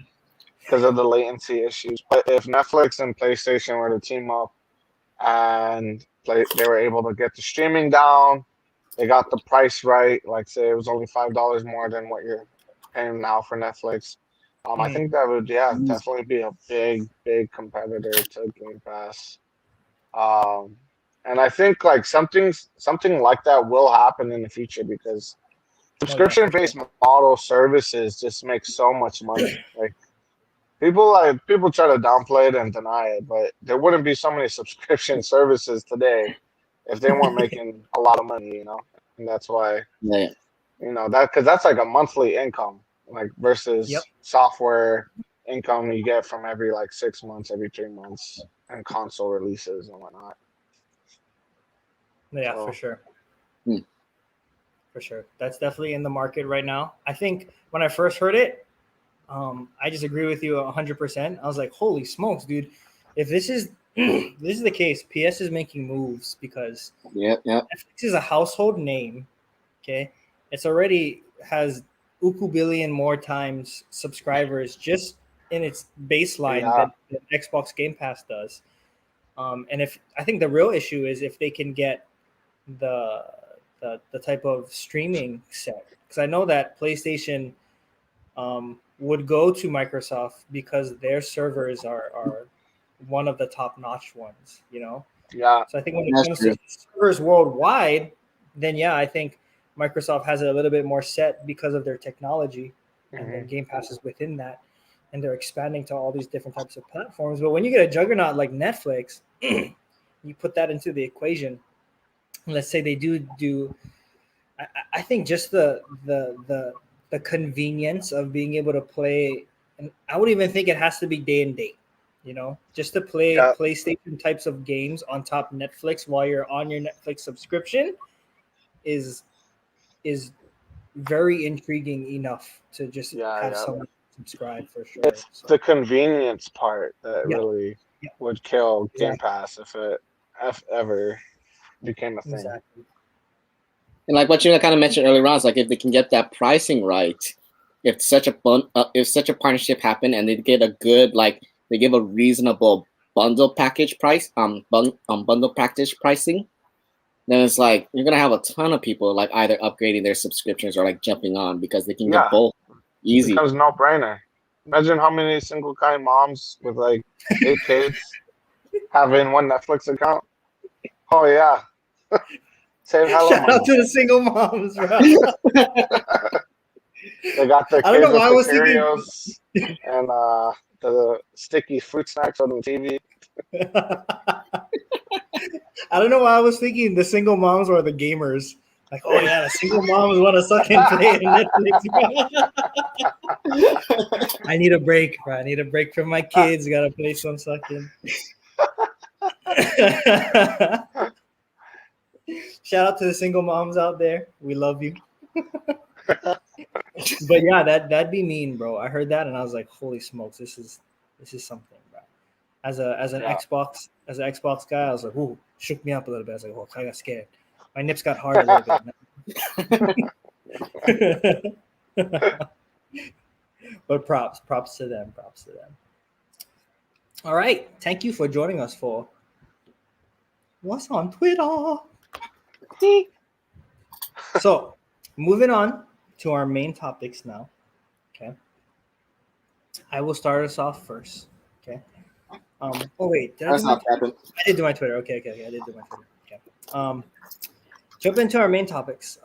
because of the latency issues. But if Netflix and PlayStation were to team up and they were able to get the streaming down, they got the price right. Like say it was only $5 more than what you're paying now for Netflix. I think that would definitely be a big competitor to Game Pass. Um, and I think like something like that will happen in the future because subscription-based model services just make so much money. Like people try to downplay it and deny it, but there wouldn't be so many subscription services today if they weren't making a lot of money, you know. And that's why, Yeah. you know, that because that's like a monthly income, like versus software income you get from every like 6 months, every 3 months, and console releases and whatnot. Yeah, So, for sure. Hmm. For sure. That's definitely in the market right now. I think when I first heard it, I just agree with you 100%. I was like, holy smokes, dude. If this is this is the case, PS is making moves because Netflix is a household name. Okay. It's already has uku billion more times subscribers just in its baseline than Xbox Game Pass does. And if I think the real issue is if they can get the type of streaming set, because I know that PlayStation would go to Microsoft because their servers are one of the top notch ones, you know. yeah. So I think when it comes to servers worldwide, then I think Microsoft has it a little bit more set because of their technology, and then Game Pass is within that, and they're expanding to all these different types of platforms. But when you get a juggernaut like Netflix, you put that into the equation. Let's say they do. I think just the convenience of being able to play, and I would even think it has to be day and date. You know, just to play PlayStation types of games on top of Netflix while you're on your Netflix subscription is very intriguing enough to just have someone subscribe for sure. It's the convenience part that really would kill Game Pass if it ever became a thing. Exactly. And like what you kind of mentioned earlier on, is like if they can get that pricing right, if such a partnership happened and they get a good they give a reasonable bundle package price, bundle package pricing, then it's like you're gonna have a ton of people like either upgrading their subscriptions or like jumping on because they can get both easy. It becomes no brainer. Imagine how many single guy moms with like 8 kids having one Netflix account. Oh yeah. Save hella Shout money. out to the single moms, bro. They got their kids with the Cheerios and the sticky fruit snacks on the TV. I don't know why I was thinking the single moms were the gamers. Like, oh yeah, the single moms want to suck and play Netflix. I need a break, bro. I need a break from my kids. Gotta play some sucking. Shout out to the single moms out there. We love you. But yeah, that'd be mean, bro. I heard that and I was like, holy smokes, this is something, bro. As an Xbox guy, I was like, ooh, shook me up a little bit. I was like, oh, I got scared. My nips got hard a little bit. But props to them. All right, thank you for joining us for What's on Twitter. So, moving on to our main topics now. Okay, I will start us off first. Okay, Oh wait, did I That's do my not happened. I did do my Twitter. Okay, I did do my Twitter. Okay. Jump into our main topics.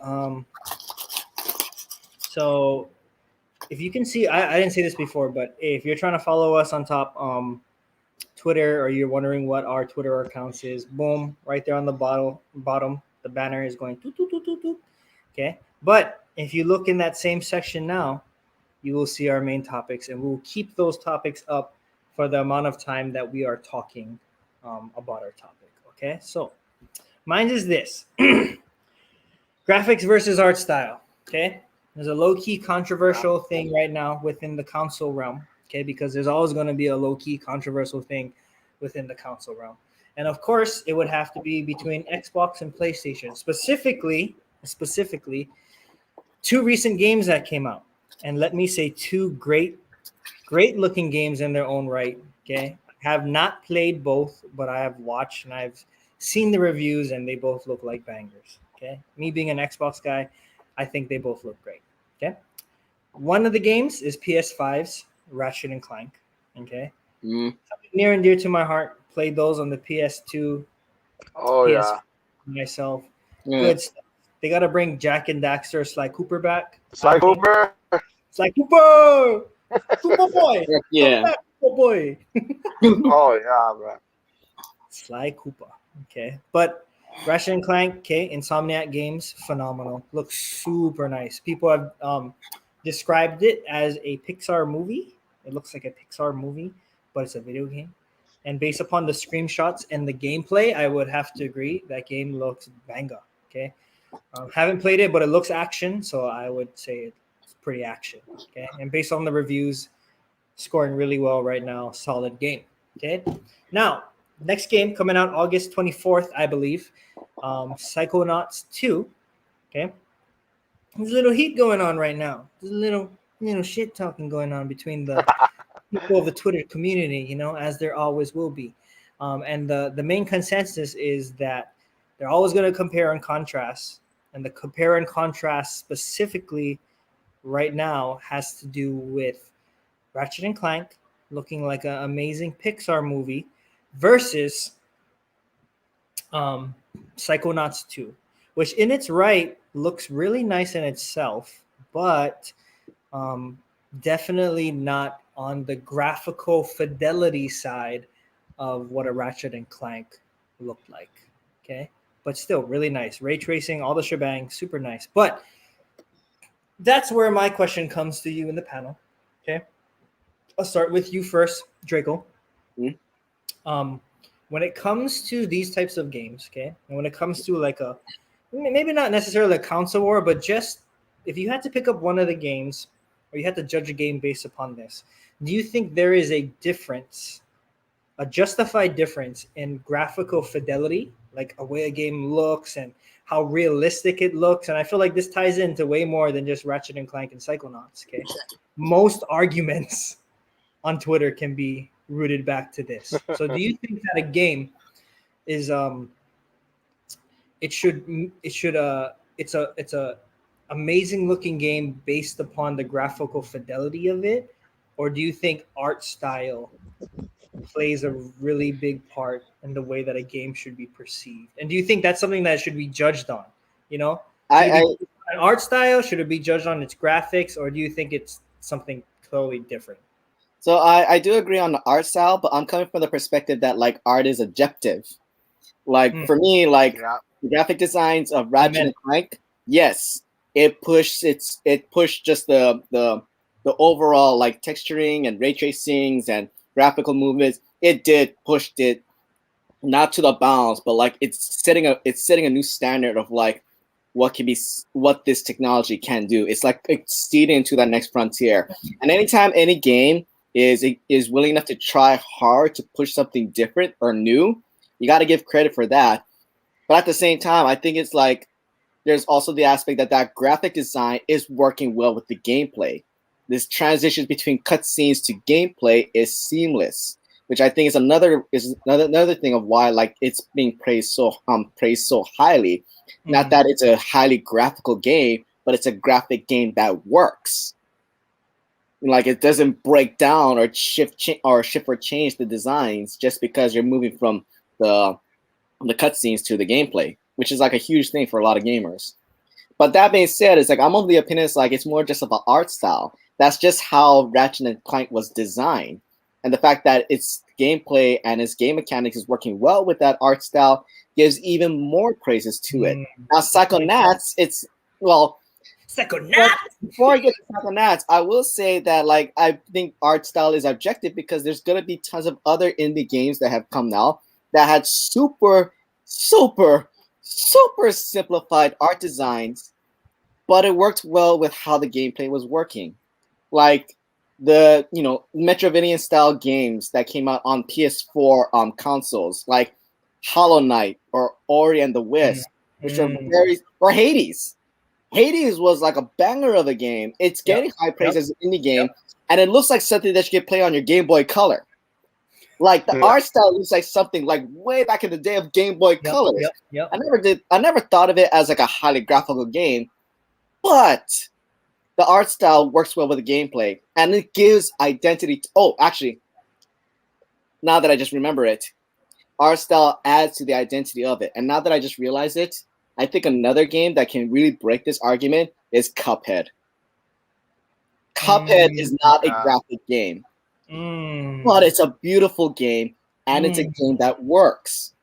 So if you can see, I didn't say this before, but if you're trying to follow us on top, Twitter, or you're wondering what our Twitter accounts is, boom, right there on the bottom, the banner is going toot, toot, toot, toot, toot. Okay. But if you look in that same section now, you will see our main topics, and we'll keep those topics up for the amount of time that we are talking about our topic. Okay. So mine is this. Graphics versus art style. Okay. There's a low-key controversial thing right now within the console realm. Okay, because there's always going to be a low-key controversial thing within the console realm. And of course, it would have to be between Xbox and PlayStation. Specifically, two recent games that came out. And let me say two great looking games in their own right. Okay. I have not played both, but I have watched and I've seen the reviews, and they both look like bangers. Okay. Me being an Xbox guy, I think they both look great. Okay. One of the games is PS5's Ratchet and Clank. Okay. Near and dear to my heart. Played those on the PS2. Oh PS myself. Yeah. Good stuff. They got to bring Jack and Daxter, Sly Cooper back. Sly Cooper. Sly Cooper. Cooper boy. Yeah. Back, Cooper boy. Oh yeah, bro. Sly Cooper. Okay. But Ratchet and Clank, okay, Insomniac Games, phenomenal. Looks super nice. People have described it as a Pixar movie. It looks like a Pixar movie, but it's a video game. And based upon the screenshots and the gameplay, I would have to agree that game looks banga. Okay. Haven't played it, but it looks action, so I would say it's pretty action. Okay. And based on the reviews, scoring really well right now. Solid game. Okay. Now, next game coming out August 24th, I believe. Psychonauts 2. Okay. There's a little heat going on right now. There's a little shit talking going on between the people of the Twitter community, as there always will be. And the main consensus is that they're always going to compare and contrast. And the compare and contrast specifically right now has to do with Ratchet and Clank looking like an amazing Pixar movie versus Psychonauts 2, which in its right looks really nice in itself, but definitely not on the graphical fidelity side of what a Ratchet and Clank looked like. Okay. But still really nice. Ray tracing, all the shebang, super nice. But that's where my question comes to you in the panel. Okay. I'll start with you first, Draco. When it comes to these types of games, okay, and when it comes to like a maybe not necessarily a console war, but just if you had to pick up one of the games or you had to judge a game based upon this, do you think there is a difference, a justified difference in graphical fidelity, like a way a game looks and how realistic it looks? And I feel like this ties into way more than just Ratchet and Clank and Psychonauts. Okay, most arguments on Twitter can be rooted back to this. So do you think that a game is it's a amazing looking game based upon the graphical fidelity of it, or do you think art style plays a really big part in the way that a game should be perceived? And do you think that's something that should be judged on? Should it be an art style? Should it be judged on its graphics, or do you think it's something totally different? So I do agree on the art style, but I'm coming from the perspective that like art is objective. Like for me, like the graphic designs of Ratchet and Clank, yes, it pushed just the overall like texturing and ray tracings and graphical movements. It did pushed it not to the bounds, but like it's setting a new standard of like what this technology can do. It's like exceeding to that next frontier. And anytime any game is willing enough to try hard to push something different or new, you got to give credit for that. But at the same time, I think it's like there's also the aspect that graphic design is working well with the gameplay. This transition between cutscenes to gameplay is seamless, which I think is another thing of why like it's being praised so highly. Mm-hmm. Not that it's a highly graphical game, but it's a graphic game that works. Like it doesn't break down or shift or change the designs just because you're moving from the cutscenes to the gameplay, which is like a huge thing for a lot of gamers. But that being said, it's like I'm of the opinion it's like it's more just of an art style. That's just how Ratchet and Clank was designed, and the fact that its gameplay and its game mechanics is working well with that art style gives even more praises to it. Now, Psychonauts, it's well. Psychonauts. Before I get to Psychonauts, I will say that like I think art style is objective because there's gonna be tons of other indie games that have come now that had super simplified art designs, but it worked well with how the gameplay was working. Like the Metroidvania style games that came out on PS4 consoles, like Hollow Knight or Ori and the Wisp, which are or Hades. Hades was like a banger of a game. It's getting high praise as an indie game, and it looks like something that you can play on your Game Boy Color. Like the art style looks like something like way back in the day of Game Boy Color. I never thought of it as like a highly graphical game, but the art style works well with the gameplay, and it gives identity. Actually, now that I just remember it, art style adds to the identity of it. And now that I just realized it, I think another game that can really break this argument is Cuphead. Cuphead is not a graphic game, but it's a beautiful game, and it's a game that works.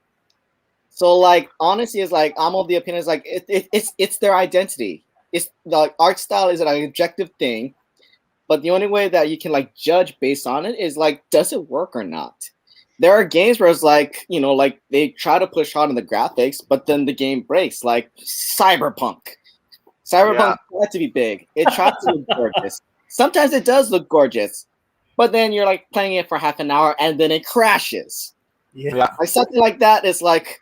So, like, honestly, it's like I'm of the opinion it's like it's their identity. It's the art style is an objective thing, but the only way that you can like judge based on it is like, does it work or not? There are games where it's like, like they try to push hard on the graphics, but then the game breaks, like Cyberpunk. Cyberpunk tried to be big. It tried to look gorgeous. Sometimes it does look gorgeous, but then you're like playing it for half an hour and then it crashes. Yeah. Like something like that is like,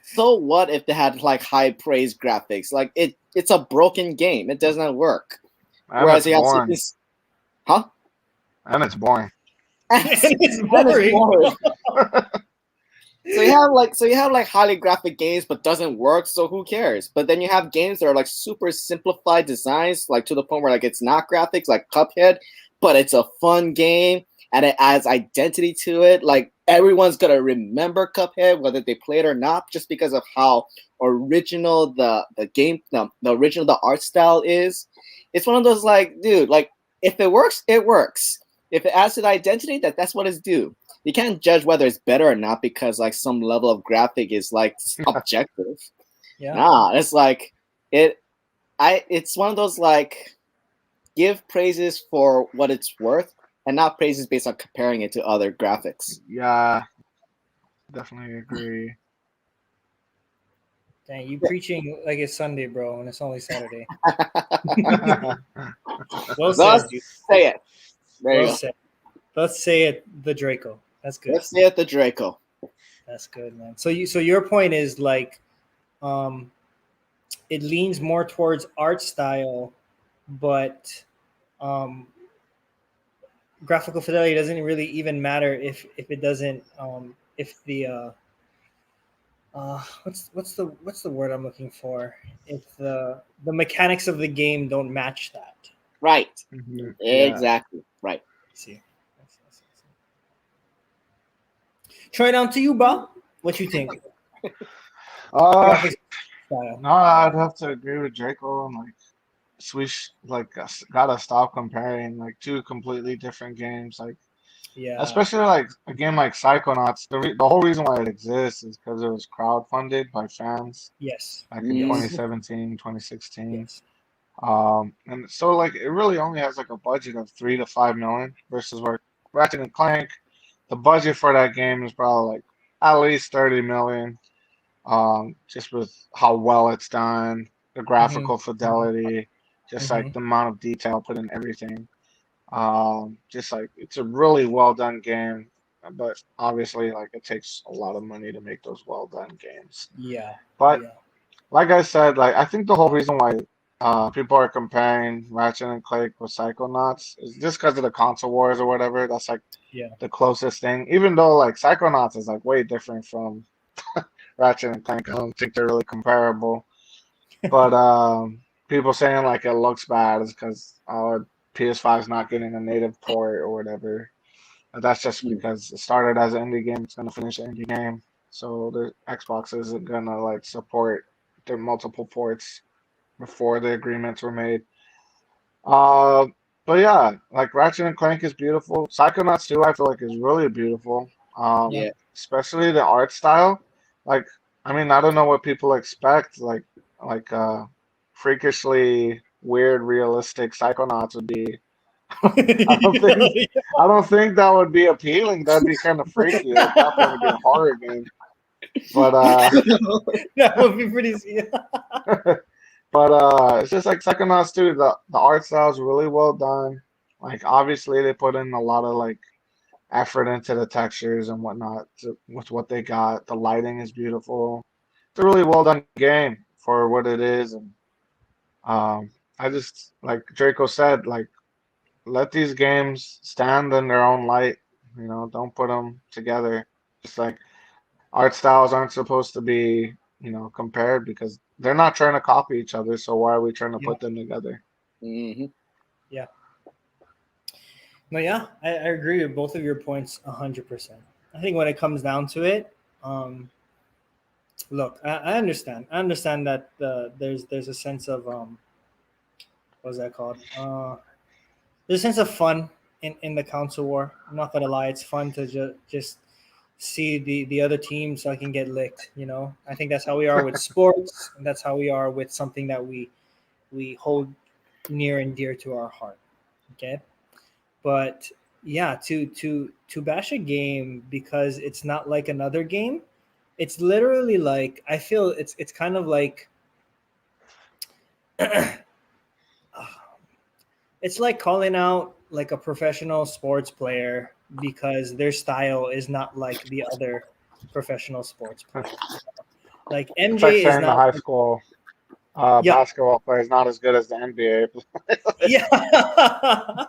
so what if they had like high praise graphics? Like it's a broken game. It does not work. And Whereas it's you boring. have And it's boring. It's boring. So you have like highly graphic games but doesn't work, so who cares? But then you have games that are like super simplified designs, like to the point where like it's not graphics, like Cuphead, but it's a fun game and it adds identity to it. Like everyone's gonna remember Cuphead whether they play it or not, just because of how original the original the art style is. It's one of those like, dude, like if it works, it works. If it adds to the identity, that's what it's due. You can't judge whether it's better or not because like some level of graphic is like objective. Nah, it's like it's one of those like give praises for what it's worth and not praises based on comparing it to other graphics. Yeah, definitely agree. Dang, you preaching like it's Sunday, bro, and it's only Saturday. Well said, dude. Say it. There you go. Said. Let's say it, the Draco. That's good. Let's say it, the Draco. That's good, man. So your point is like, it leans more towards art style, but graphical fidelity doesn't really even matter if it doesn't if the what's the word I'm looking for, if the mechanics of the game don't match that. Right. Mm-hmm. Exactly. Right. See. Try it on to you, Bob. What you think? No, I'd have to agree with Draco and like Swish. Like, gotta stop comparing like two completely different games. Like, especially like a game like Psychonauts. The whole reason why it exists is because it was crowdfunded by fans. Yes. Back in 2017, 2016. Yes. And so like it really only has like a budget of 3 to 5 million versus where Ratchet and Clank, the budget for that game is probably like at least 30 million. Just with how well it's done, the graphical fidelity, just like the amount of detail put in everything. Just like it's a really well done game, but obviously like it takes a lot of money to make those well done games. Yeah. But like I said, like I think the whole reason why people are comparing Ratchet and Clank with Psychonauts is just because of the console wars or whatever. That's like the closest thing. Even though like Psychonauts is like way different from Ratchet and Clank. I don't think they're really comparable. But people saying like it looks bad is because PS5 is not getting a native port or whatever. That's just because it started as an indie game. It's gonna finish an indie game, so the Xbox isn't gonna like support their multiple ports before the agreements were made. Uh, but yeah, like Ratchet and Clank is beautiful. Psychonauts 2, I feel like is really beautiful. Yeah. Especially the art style. Like, I mean, I don't know what people expect. Like freakishly weird, realistic Psychonauts would be. I don't think I don't think that would be appealing. That'd be kind of freaky. Like that would be a horror game. But That would be pretty. but it's just like Psychonauts 2. The art style is really well done. Like obviously they put in a lot of like effort into the textures and whatnot with what they got. The lighting is beautiful. It's a really well done game for what it is, and I just like Draco said, like let these games stand in their own light. You know, don't put them together. Just like art styles aren't supposed to be, compared because they're not trying to copy each other. So why are we trying to put them together? Mm-hmm. Yeah. No, yeah, I agree with both of your points 100%. I think when it comes down to it, look, I understand. I understand that there's a sense of what's that called? There's a sense of fun in the console war. I'm not gonna lie, it's fun to just see the other team so I can get licked. I think that's how we are with sports, and that's how we are with something that we hold near and dear to our heart. Okay, but yeah, to bash a game because it's not like another game. It's literally like I feel it's kind of like it's like calling out like a professional sports player because their style is not like the other professional sports player. Like It's like MJ is saying the not. high school Yeah, basketball player is not as good as the NBA. yeah.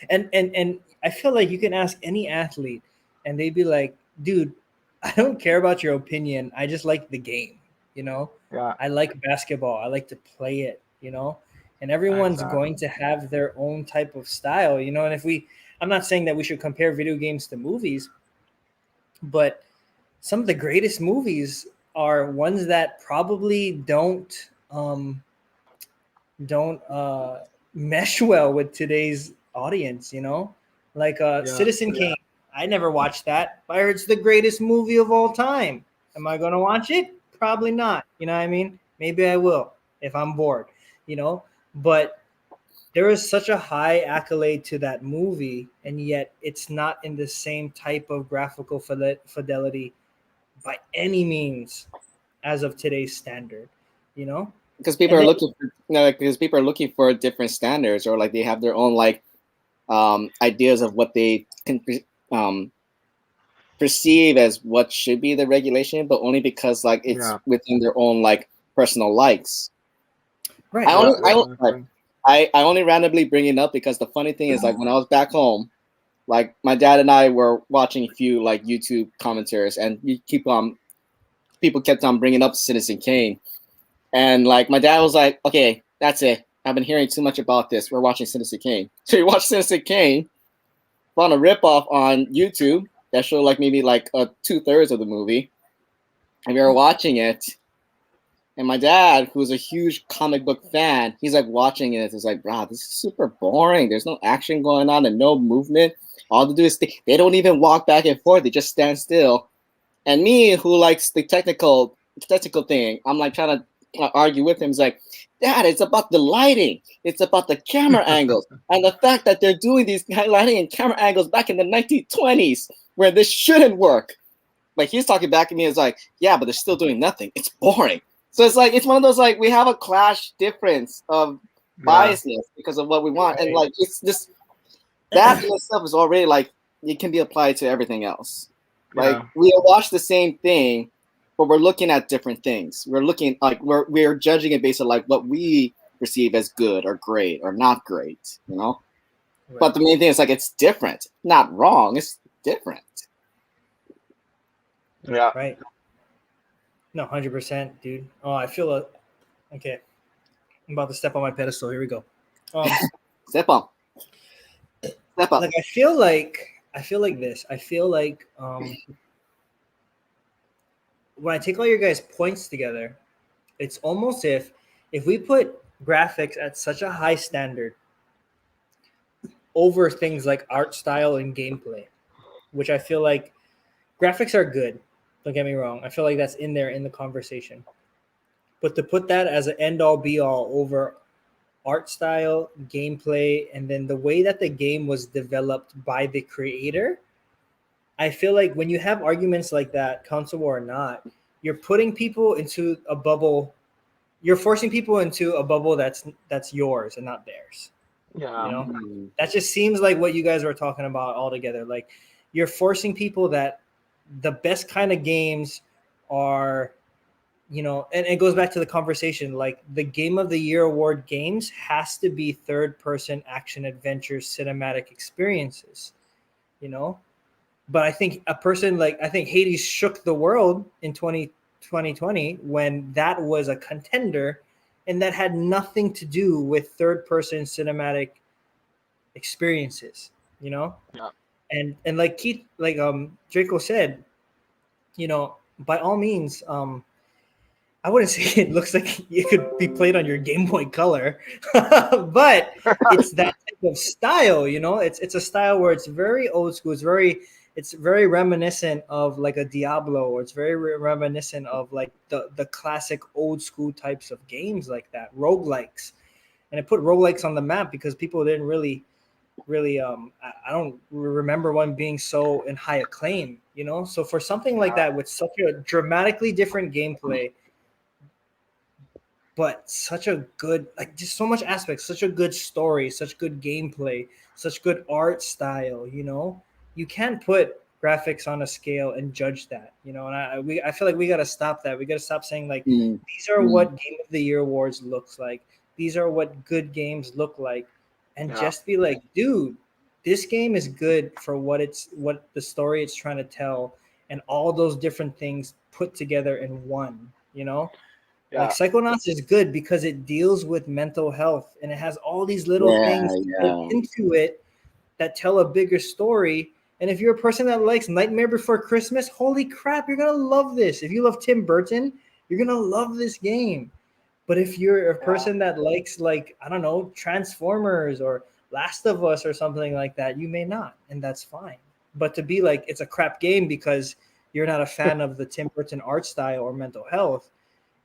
And I feel like you can ask any athlete and they'd be like, dude, I don't care about your opinion, I just like the game. Yeah, I like basketball, I like to play it. And everyone's going exactly. to have their own type of style. And I'm not saying that we should compare video games to movies, but some of the greatest movies are ones that probably don't mesh well with today's audience. Like Yeah, Citizen Kane. I never watched that, but I heard it's the greatest movie of all time. Am I gonna watch it? Probably not. You know what I mean? Maybe I will if I'm bored. But there is such a high accolade to that movie, and yet it's not in the same type of graphical fidelity by any means as of today's standard. You know, Because people and are then looking for, because people are looking for different standards, or like they have their own like ideas of what they can um, perceive as what should be the regulation, but only because like it's yeah, within their own like personal likes. I right. only yeah, exactly. I only randomly bring it up because the funny thing is like when I was back home, like my dad and I were watching a few like YouTube commentaries, and we keep people kept on bringing up Citizen Kane, and like my dad was like, "Okay, that's it. I've been hearing too much about this. We're watching Citizen Kane." So we watched Citizen Kane, found a ripoff on YouTube that showed like maybe like 2/3 of the movie, and we were watching it. And my dad, who's a huge comic book fan, he's like watching it. It's like, bro, this is super boring. There's no action going on and no movement. All they do is they don't even walk back and forth. They just stand still. And me, who likes the technical thing, I'm like trying to argue with him. He's like, Dad, it's about the lighting. It's about the camera angles and the fact that they're doing these lighting and camera angles back in the 1920s where this shouldn't work. Like he's talking back at me. It's like, yeah, but they're still doing nothing. It's boring. So it's like it's one of those like we have a clash difference of Yeah, biasness because of what we want, and Right. like it's just that in itself is already like it can be applied to everything else. Like yeah, we watch the same thing, but we're looking at different things. We're looking like we're judging it based on like what we perceive as good or great or not great, you know. Right. But the main thing is like it's different, not wrong. It's different. yeah. Right. No, 100%, dude. Oh, I feel okay. I'm about to step on my pedestal. Here we go. Um, Step up. Step up. Like I feel like this. I feel like when I take all your guys' points together, it's almost if we put graphics at such a high standard over things like art style and gameplay, which I feel like graphics are good. Don't get me wrong. I feel like that's in there in the conversation. But to put that as an end all be all over art style, gameplay, and then the way that the game was developed by the creator, I feel like when you have arguments like that, console war or not, you're putting people into a bubble. You're forcing people into a bubble that's yours and not theirs. Yeah. You know, that just seems like what you guys were talking about altogether. Like you're forcing people that the best kind of games are, you know, and it goes back to the conversation. Like the Game of the Year award games has to be third person action adventure cinematic experiences, you know. But I think I think Hades shook the world in 2020 when that was a contender, and that had nothing to do with third person cinematic experiences, you know. Yeah. And like Keith, like Draco said, you know, by all means, I wouldn't say it looks like it could be played on your Game Boy Color, but it's that type of style, you know. It's a style where it's very old school. It's very reminiscent of like a Diablo, or it's very reminiscent of like the classic old school types of games like that, roguelikes. And it put roguelikes on the map because people didn't really I don't remember one being so in high acclaim, you know. So for something like that with such a dramatically different gameplay, but such a good, like, just so much aspects, such a good story, such good gameplay, such good art style, you know, you can't put graphics on a scale and judge that, you know. And I feel like we got to stop that. We got to stop saying like these are what Game of the Year awards looks like, these are what good games look like, and just be like, dude, this game is good for what the story it's trying to tell, and all those different things put together in one, you know. Like Psychonauts is good because it deals with mental health, and it has all these little things into it that tell a bigger story. And if you're a person that likes Nightmare Before Christmas, holy crap, you're gonna love this. If you love Tim Burton, you're gonna love this game. But if you're a person that likes, like, I don't know, Transformers or Last of Us or something like that, you may not, and that's fine. But to be like it's a crap game because you're not a fan of the Tim Burton art style or mental health,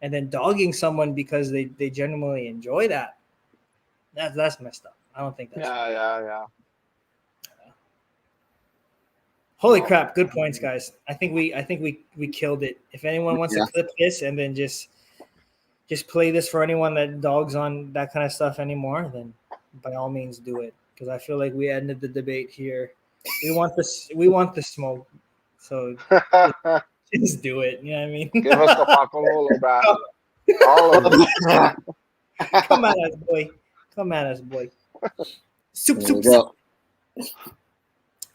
and then dogging someone because they genuinely enjoy that's messed up. I don't think that's yeah. Holy crap, good points, guys. I think we killed it. If anyone wants to clip this and then just play this for anyone that dogs on that kind of stuff anymore, then by all means do it, because I feel like we ended the debate here. We want the smoke. So just do it. You know what I mean? Give us the guacamole back. All of it. Come at us, boy. Come at us, boy. Soup.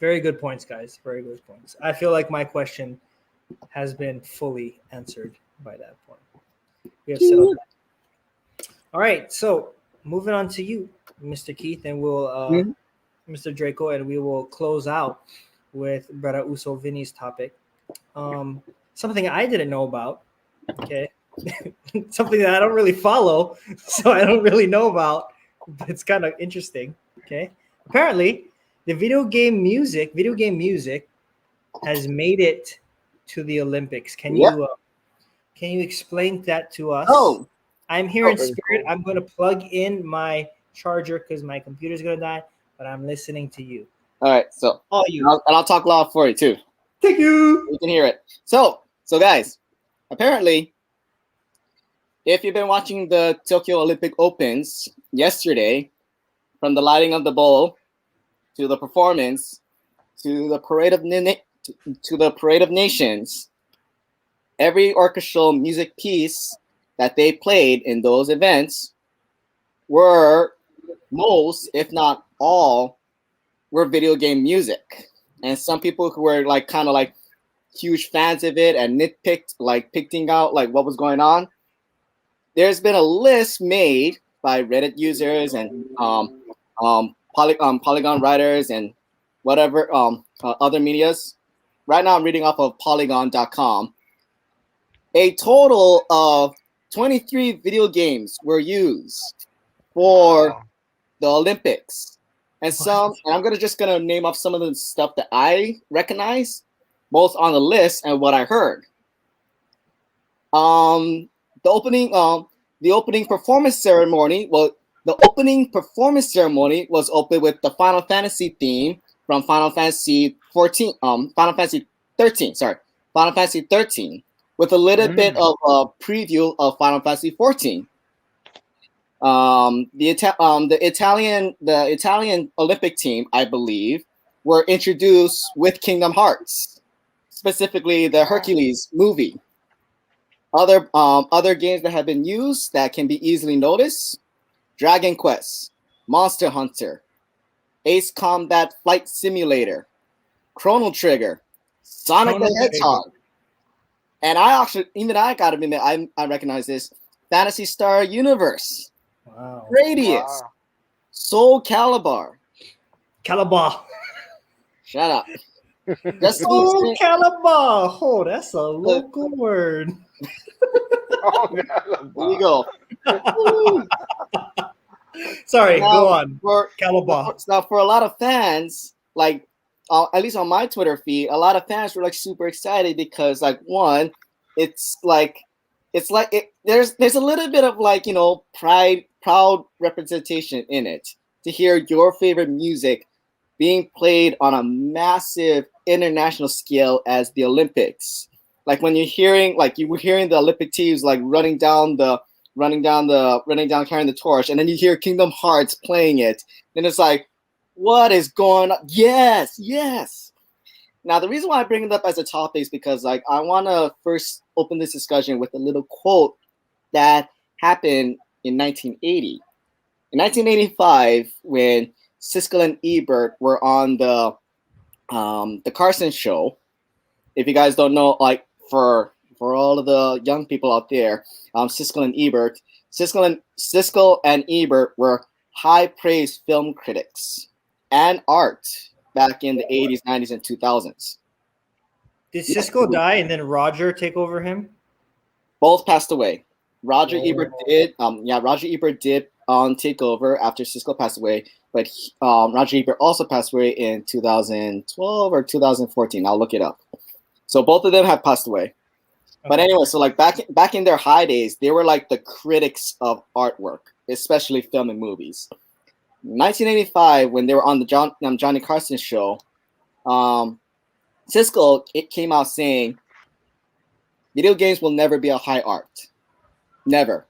Very good points, guys. Very good points. I feel like my question has been fully answered by that point. We have settled that. All right. So moving on to you, Mr. Keith, and we'll Mr. Draco, and we will close out with Brother USOVINNY's topic. Something I didn't know about. Okay. Something that I don't really follow, so I don't really know about, but it's kind of interesting. Okay. Apparently, the video game music has made it to the Olympics. Can you explain that to us? Oh, I'm here in spirit. I'm going to plug in my charger because my computer's going to die, but I'm listening to you. All right. So all you. I'll talk loud for you too. Thank you. You can hear it. So guys, apparently, if you've been watching the Tokyo Olympic Opens yesterday, from the lighting of the bowl to the performance to the parade of nations, every orchestral music piece that they played in those events were most, if not all, were video game music. And some people who were like kind of like huge fans of it and nitpicked, like picking out like what was going on. There's been a list made by Reddit users and Polygon writers and whatever other medias. Right now, I'm reading off of Polygon.com. A total of 23 video games were used for the Olympics, and I'm just gonna name off some of the stuff that I recognize, both on the list and what I heard. The opening performance ceremony. Well, the opening performance ceremony was opened with the Final Fantasy theme from Final Fantasy 13. Final Fantasy 13, with a little bit of a preview of Final Fantasy 14. The Italian Olympic team, I believe, were introduced with Kingdom Hearts, specifically the Hercules movie. Other games that have been used that can be easily noticed: Dragon Quest, Monster Hunter, Ace Combat Flight Simulator, Chrono Trigger, Sonic the Hedgehog, and I gotta admit, I recognize this: Phantasy Star Universe, Radius, Soul Calibur. Shut up. Soul Calibur. Oh, that's a local word. There you go. Sorry, go on. Calibur. Now, for a lot of fans, like at least on my Twitter feed, a lot of fans were like super excited because, like, one, there's a little bit of, like, proud representation in it to hear your favorite music being played on a massive international scale as the Olympics. Like when you were hearing the Olympic teams like running down carrying the torch, and then you hear Kingdom Hearts playing it, and it's like, what is going on? Yes. Now, the reason why I bring it up as a topic is because, like, I want to first open this discussion with a little quote that happened in 1980. In 1985, when Siskel and Ebert were on the Carson Show. If you guys don't know, like, for all of the young people out there, Siskel and Ebert were high praise film critics and art back in the 80s, 90s, and 2000s. Did Siskel die and then Roger take over him? Both passed away. Roger Ebert did. Roger Ebert did take over after Siskel passed away, but Roger Ebert also passed away in 2012 or 2014. I'll look it up. So both of them have passed away. Okay. But anyway, so like back in their high days, they were like the critics of artwork, especially film and movies. 1985, when they were on the Johnny Carson show, Siskel came out saying, "Video games will never be a high art. Never.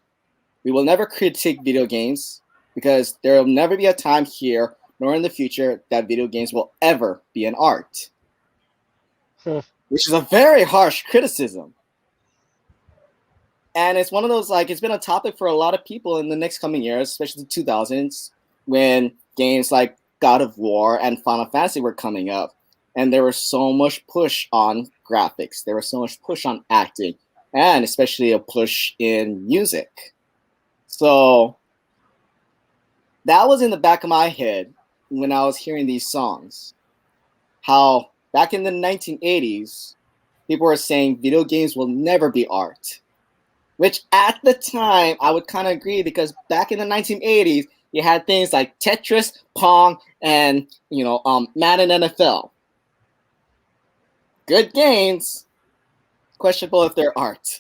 We will never critique video games because there will never be a time here nor in the future that video games will ever be an art." Which is a very harsh criticism. And it's one of those, like, it's been a topic for a lot of people in the next coming years, especially the 2000s, when games like God of War and Final Fantasy were coming up. And there was so much push on graphics. There was so much push on acting, and especially a push in music. So that was in the back of my head when I was hearing these songs. How back in the 1980s, people were saying video games will never be art. Which at the time, I would kind of agree, because back in the 1980s, you had things like Tetris, Pong, and Madden NFL. Good games, questionable if they're art.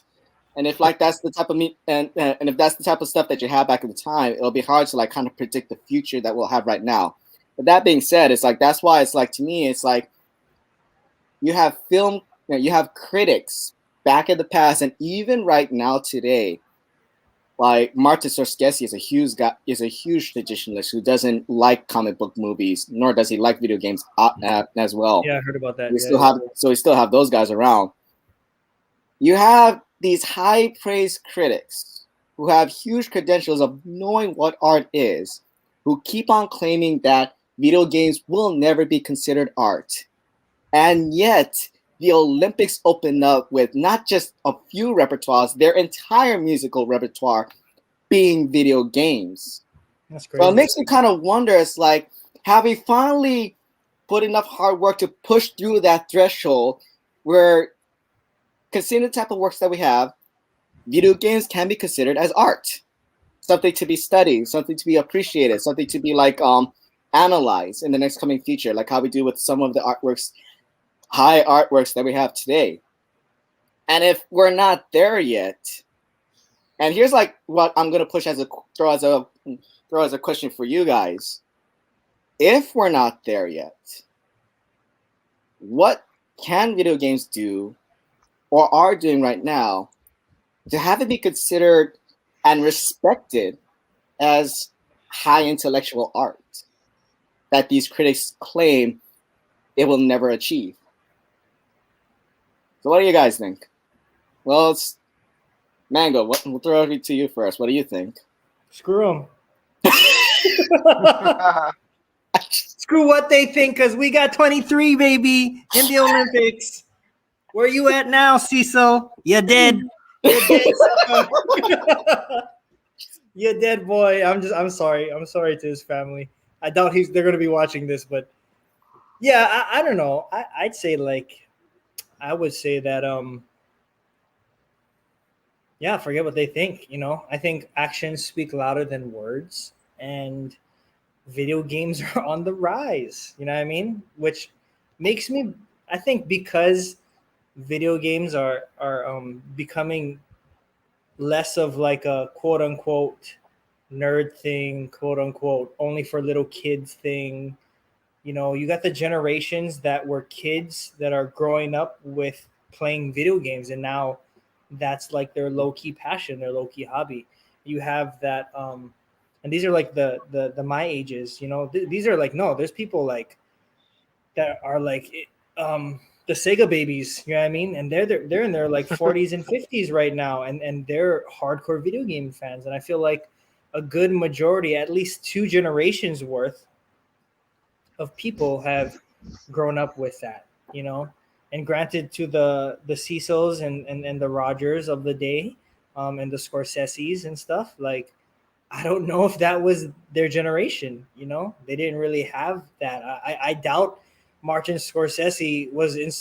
And if that's the type of and if that's the type of stuff that you had back at the time, it'll be hard to like kind of predict the future that we'll have right now. But that being said, it's like that's why it's like, to me, it's like you have you have critics back in the past, and even right now today, like Martin Scorsese is a huge traditionalist who doesn't like comic book movies, nor does he like video games as well. Yeah, I heard about that. We still have those guys around. You have these high praise critics who have huge credentials of knowing what art is, who keep on claiming that video games will never be considered art. And yet, the Olympics open up with not just a few repertoires, their entire musical repertoire being video games. That's So it crazy. makes me kind of wonder, it's like, have we finally put enough hard work to push through that threshold where, considering the type of works that we have, video games can be considered as art, something to be studied, something to be appreciated, something to be like analyzed in the next coming future, like how we do with some of the artworks, high artworks that we have today. And if we're not there yet, and here's like what I'm gonna push as a throw as a question for you guys: if we're not there yet, what can video games do or are doing right now to have it be considered and respected as high intellectual art that these critics claim it will never achieve? So what do you guys think? Well, it's Mango. We'll throw it to you first. What do you think? Screw them. Screw what they think, because we got 23, baby, in the Olympics. Where you at now, Cecil? You're dead. You're dead, sucker. You're dead, boy. I'm sorry. I'm sorry to his family. I doubt they're gonna be watching this, but yeah, I don't know. I'd say I would say that yeah, forget what they think, I think actions speak louder than words, and video games are on the rise, you know what I mean? Which makes me, I think, because video games are becoming less of like a quote unquote nerd thing, quote unquote only for little kids thing. You got the generations that were kids that are growing up with playing video games, and now that's like their low-key passion, their low-key hobby. You have that and these are like the my ages, these are like, no, there's people like that are like the Sega babies, you know what I mean? And they're in their like 40s and 50s right now, and they're hardcore video game fans. And I feel like a good majority, at least two generations worth of people have grown up with that, And granted, to the Cecils and the Rogers of the day, and the Scorseses and stuff, like, I don't know if that was their generation. They didn't really have that. I doubt Martin Scorsese was in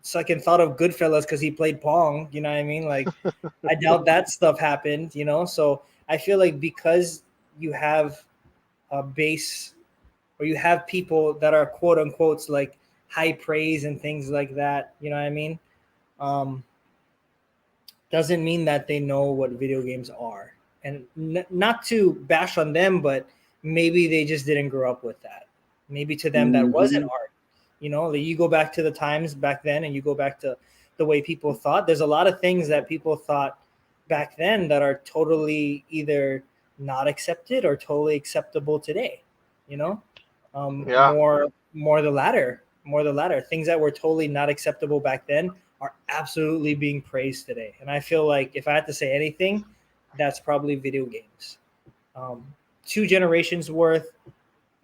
second thought of Goodfellas because he played Pong. You know what I mean? Like, I doubt that stuff happened. So I feel like because you have a base, or you have people that are quote unquote like high praise and things like that, you know what I mean? Doesn't mean that they know what video games are. And not to bash on them, but maybe they just didn't grow up with that. Maybe to them that wasn't art. Like, you go back to the times back then, and you go back to the way people thought. There's a lot of things that people thought back then that are totally either not accepted or totally acceptable today. Yeah. More the latter. Things that were totally not acceptable back then are absolutely being praised today. And I feel like if I had to say anything, that's probably video games. Two generations worth.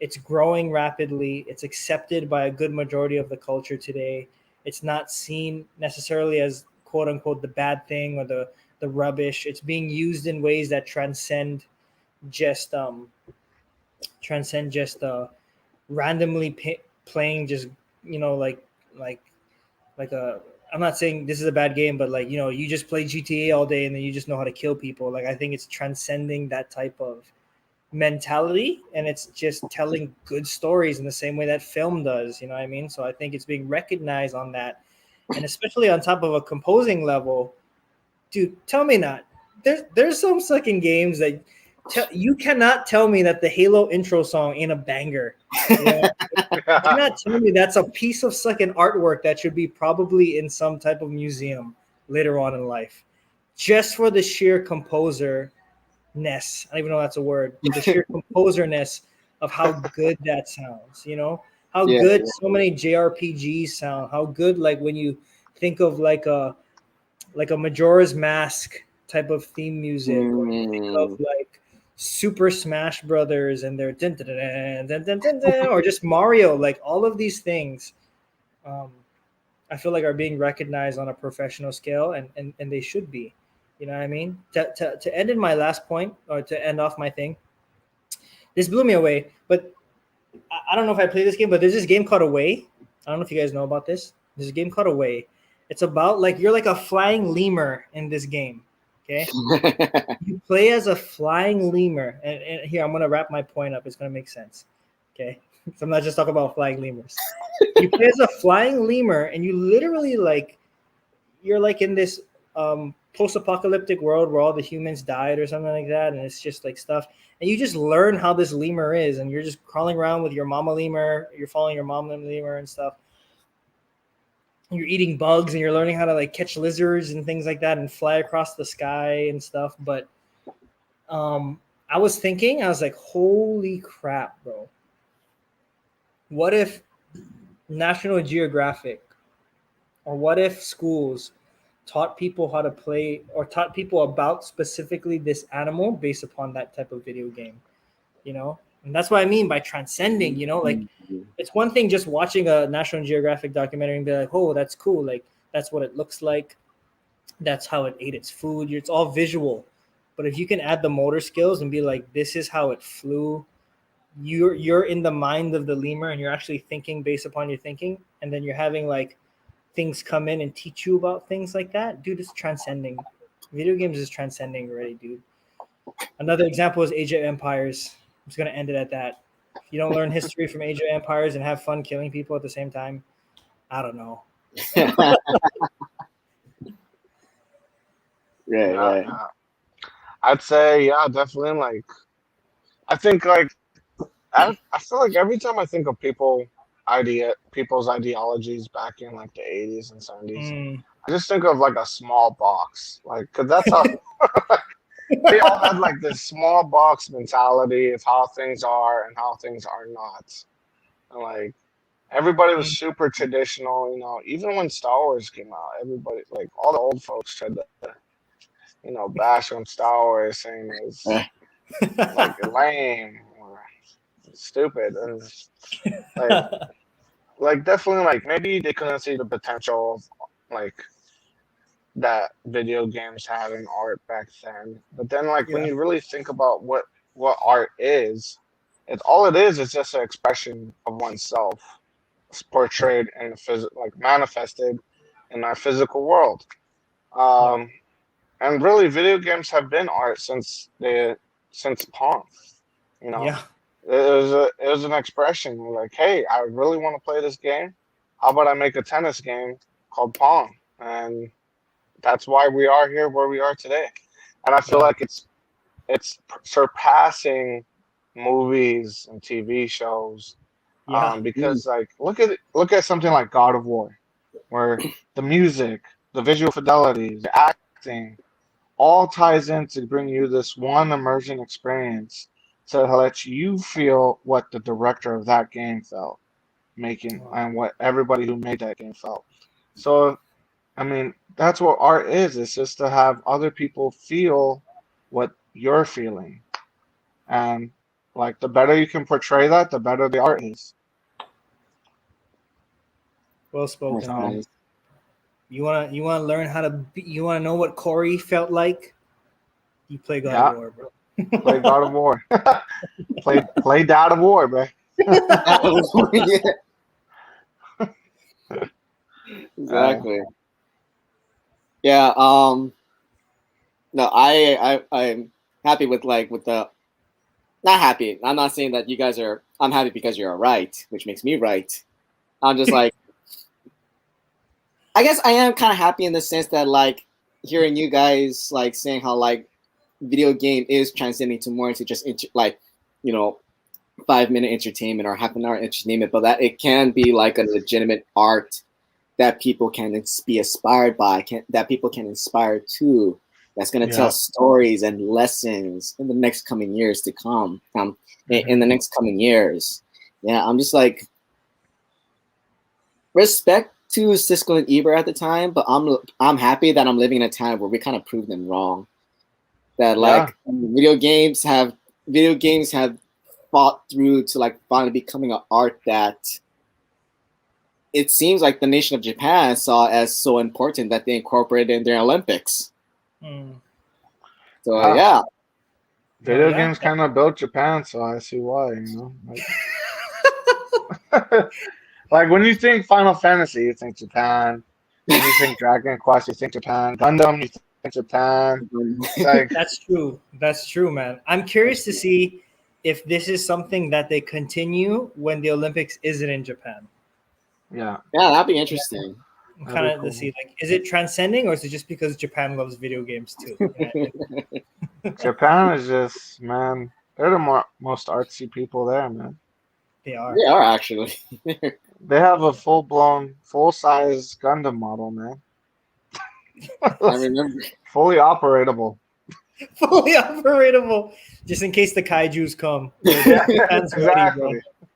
It's growing rapidly. It's accepted by a good majority of the culture today. It's not seen necessarily as quote unquote the bad thing or the rubbish. It's being used in ways that transcend just randomly playing, just like a, I'm not saying this is a bad game, but like, you just play GTA all day and then you just know how to kill people. Like, I think it's transcending that type of mentality, and it's just telling good stories in the same way that film does, you know what I mean? So I think it's being recognized on that, and especially on top of a composing level. Dude, tell me not. There's some fucking games that you cannot tell me that the Halo intro song ain't a banger. You cannot tell me that's a piece of fucking artwork that should be probably in some type of museum later on in life, just for the sheer composer-ness. I don't even know if that's a word. The sheer composer-ness of how good that sounds. How good so many JRPGs sound. How good, like, when you think of like a Majora's Mask type of theme music, or you think of like Super Smash Brothers and their dun, dun, dun, dun, dun, dun, dun, or just Mario, like all of these things, I feel like are being recognized on a professional scale, and they should be. You know what I mean? To end in my last point, or to end off my thing, This blew me away. But I don't know if I played this game, but there's this game called Away. I don't know if you guys know about this. There's a game called Away. It's about like you're like a flying lemur in this game. Okay, you play as a flying lemur, and here I'm gonna wrap my point up. It's gonna make sense. Okay, so I'm not just talking about flying lemurs. You play as a flying lemur, and you literally like you're like in this post-apocalyptic world where all the humans died or something like that, and it's just like stuff. And you just learn how this lemur is, and you're just crawling around with your mama lemur. You're following your mama lemur and stuff. You're eating bugs, and you're learning how to like catch lizards and things like that, and fly across the sky and stuff. But I was thinking, I was like, holy crap, bro! What if National Geographic, or what if schools taught people how to play, or taught people about specifically this animal based upon that type of video game, you know? And that's what I mean by transcending, you know, like it's one thing just watching a National Geographic documentary and be like, oh, that's cool. Like that's what it looks like. That's how it ate its food. It's all visual. But if you can add the motor skills and be like, this is how it flew, you're in the mind of the lemur and you're actually thinking based upon your thinking. And then you're having like things come in and teach you about things like that, dude. It's transcending. Video games is transcending already, dude. Another example is Age of Empires. I'm just gonna end it at that. If you don't learn history from Age of Empires and have fun killing people at the same time, I don't know. Right. I'd say, yeah, definitely. Like, I think, like, I feel like every time I think of people's ideologies back in like the 80s and 70s, I just think of like a small box, like, because that's how they all had like this small box mentality of how things are and how things are not. And like everybody was super traditional, you know. Even when Star Wars came out, everybody, like all the old folks, tried to, you know, bash on Star Wars, saying it was like lame or stupid, and like definitely like maybe they couldn't see the potential of like that video games had in art back then. But then like when you really think about what art is, all it is just an expression of oneself portrayed in like manifested in our physical world. And really video games have been art since Pong, you know. It was an expression like, hey, I really want to play this game. How about I make a tennis game called Pong? And that's why we are here where we are today. And I feel like it's surpassing movies and TV shows. Because like look at something like God of War, where the music, the visual fidelity, the acting, all ties in to bring you this one immersion experience to let you feel what the director of that game felt making and what everybody who made that game felt. So, I mean, that's what art is. It's just to have other people feel what you're feeling. And like the better you can portray that, the better the art is. Well spoken. You wanna learn how to you wanna know what Corey felt like? You play God of War, bro. Play God of War. play God of War, bro. Exactly. Yeah. No, I'm happy with the. Not happy. I'm not saying that you guys are. I'm happy because you're right, which makes me right. I'm just like. I guess I am kind of happy in the sense that like hearing you guys like saying how like video game is transcending to more into just like, you know, 5-minute entertainment or half an hour entertainment, but that it can be like a legitimate art that people can be inspired by, that people can inspire to, that's going to tell stories and lessons in the next coming years to come, in the next coming years. Yeah, I'm just like, respect to Siskel and Ebert at the time, but I'm happy that I'm living in a time where we kind of proved them wrong. That like video games have fought through to like finally becoming an art that it seems like the nation of Japan saw as so important that they incorporated in their Olympics. So yeah. Video yeah. games kind of built Japan, so I see why. Like, like when you think Final Fantasy, you think Japan. When you think Dragon Quest, you think Japan. Gundam, you think Japan. Like, That's true. That's true, man. I'm curious to see if this is something that they continue when the Olympics isn't in Japan. yeah, Yeah, that'd be interesting. I'm that'd kind be of cool. to see, like, is it transcending or is it just because Japan loves video games too? Japan is just, man, they're the most artsy people there, man. They are. They are actually. They have a full-blown, full-size Gundam model, man. I remember. Fully operatable. Fully operatable, just in case the kaiju's come. Yeah, Japan's ready, bro.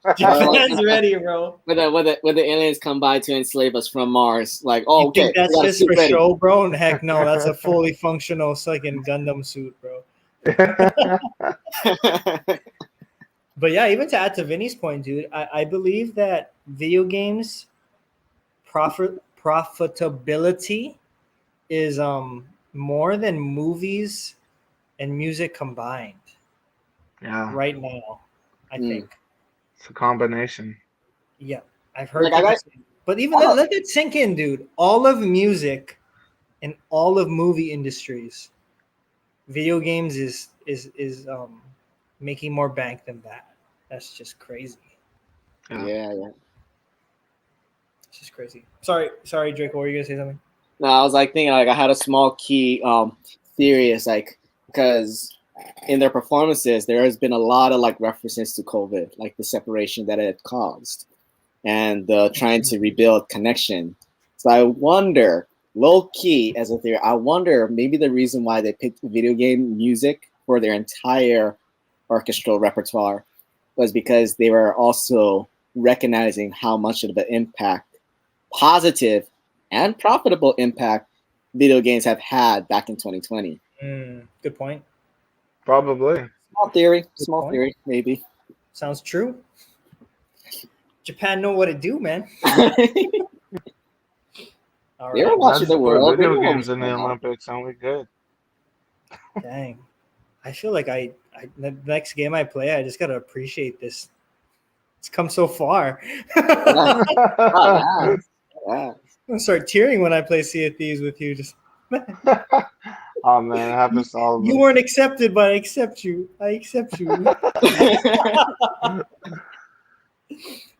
exactly. Japan's ready, bro. When the aliens come by to enslave us from Mars, like, You oh, okay, think that's we got a just suit for ready. show, bro? Heck no, that's a fully functional second Gundam suit, bro. But yeah, even to add to Vinny's point, dude, I believe that video games profitability is more than movies and music combined Yeah, right now. I think. it's a combination. Yeah, I've heard Like, I people got- say, but even let it sink in, dude. All of music and all of movie industries, video games is making more bank than that. That's just crazy. yeah. It's just crazy. Sorry, Drake. What were you gonna say something? No, I was like thinking like I had a small key theory. It's like because in their performances there has been a lot of like references to COVID, like the separation that it caused, and trying to rebuild connection. So I wonder, low key as a theory, I wonder maybe the reason why they picked video game music for their entire orchestral repertoire was because they were also recognizing how much of an impact, positive and profitable impact, video games have had back in 2020. Good point. Probably. Small theory, maybe. Sounds true. Japan know what to do, man. All They were right. watching Let's the put world. They video know what games was in the going on. Olympics, and we good. Dang. I feel like I the next game I play, I just gotta appreciate this. It's come so far. Oh, yeah. Yeah. I'm gonna start tearing when I play Sea of Thieves with you. Just Oh man, it happens to all of you us. weren't accepted, but I accept you. I accept you.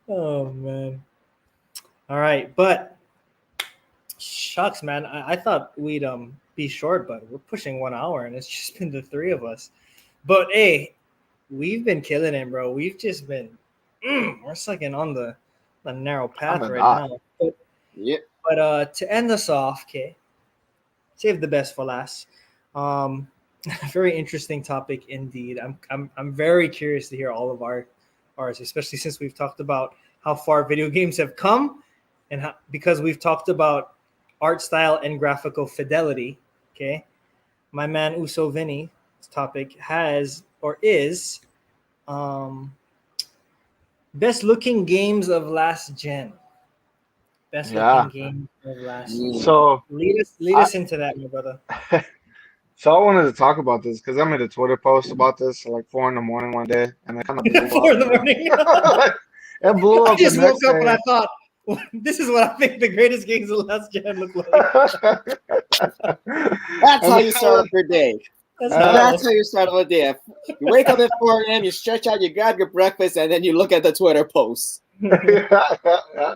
Oh man. All right, but shucks, man. I thought we'd be short, but we're pushing 1 hour, and it's just been the three of us. But hey, we've been killing it, bro. We've just been we're sucking on the narrow path I'm a right dot. now. Yeah. But to end us off, okay, save the best for last. Very interesting topic indeed. I'm very curious to hear all of ours, especially since we've talked about how far video games have come, and how, because we've talked about art style and graphical fidelity. Okay, my man USOVINNY's topic has or is best looking games of last gen. Best Yeah. looking game of last gen. So, Lead us into that, my brother. so I wanted to talk about this because I made a Twitter post about this at like 4 in the morning one day, and it kind of blew 4 in the up. morning. It blew I up the just next woke up and I day. thought, this is what I think the greatest games of last gen look like. That's how you start up your day. That's That's how you start up a day. You wake up at 4 a.m., you stretch out, you grab your breakfast, and then you look at the Twitter posts. Yeah.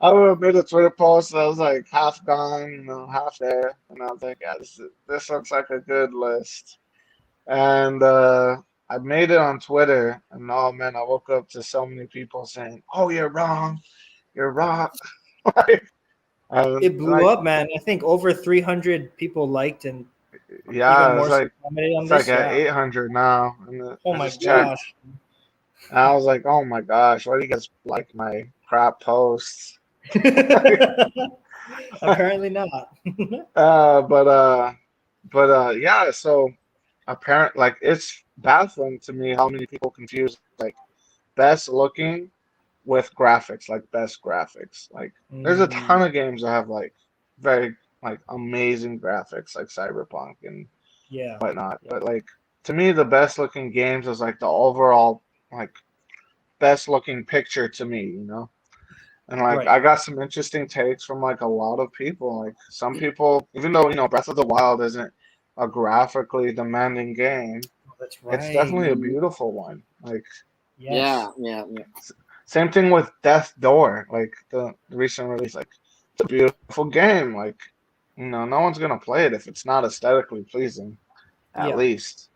I would have made a Twitter post that was like half gone, half there, and I was like, yeah, this looks like a good list. And I made it on Twitter, and oh man, I woke up to so many people saying, "Oh, you're wrong, you're wrong." And It blew like, up, man. I think over 300 people liked and even yeah, more so commented on it's like this. at Yeah. 800 now. And Oh I my just checked, gosh. and I was like, "Oh my gosh, why do you guys like my crap posts?" Apparently not. Uh, but uh, yeah. So apparent, like it's baffling to me how many people confuse like best looking with graphics, like best graphics. Like there's a ton of games that have like very like amazing graphics, like Cyberpunk and Yeah. whatnot. Yeah. But like to me the best looking games is like the overall like best looking picture to me, you know. And like Right. I got some interesting takes from like a lot of people. Like some people, even though Breath of the Wild isn't a graphically demanding game, Oh, that's it's right. definitely a Mhm. beautiful one. Like Yes. Yeah. same thing with Death Door, like the recent release. Like it's a beautiful game. Like no one's gonna play it if it's not aesthetically pleasing, at Yeah. least.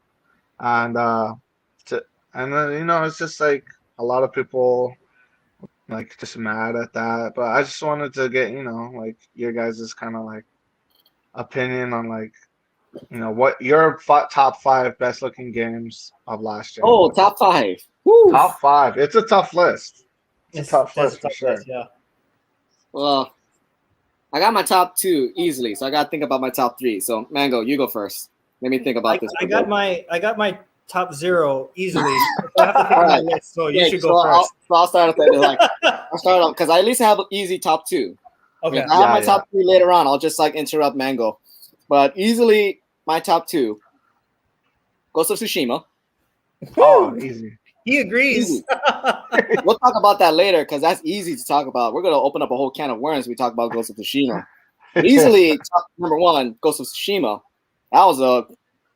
And to, and it's just like a lot of people like just mad at that. But I just wanted to get like your guys' kind of like opinion on like what your top five best looking games of last gen Oh, was. top five. Woo. Top five. It's a tough list. It's a tough That's a list for tough list. sure. Yeah. Well, I got my top two easily, so I gotta think about my top three. So, Mango, you go first. Let me think about this for I a got bit. my top zero easily. So I have to think All of my right. list. So you Yeah, should so go first. I'll start off that. Like, I'll start off because I at least have an easy top two. Okay. If I have my Yeah. top three later on, I'll just like interrupt Mango. But easily, my top two: Ghost of Tsushima. Oh, easy. He agrees. Easy. We'll talk about that later because that's easy to talk about. We're gonna open up a whole can of worms. When we talk about Ghost of Tsushima. But easily, top number one, Ghost of Tsushima. That was a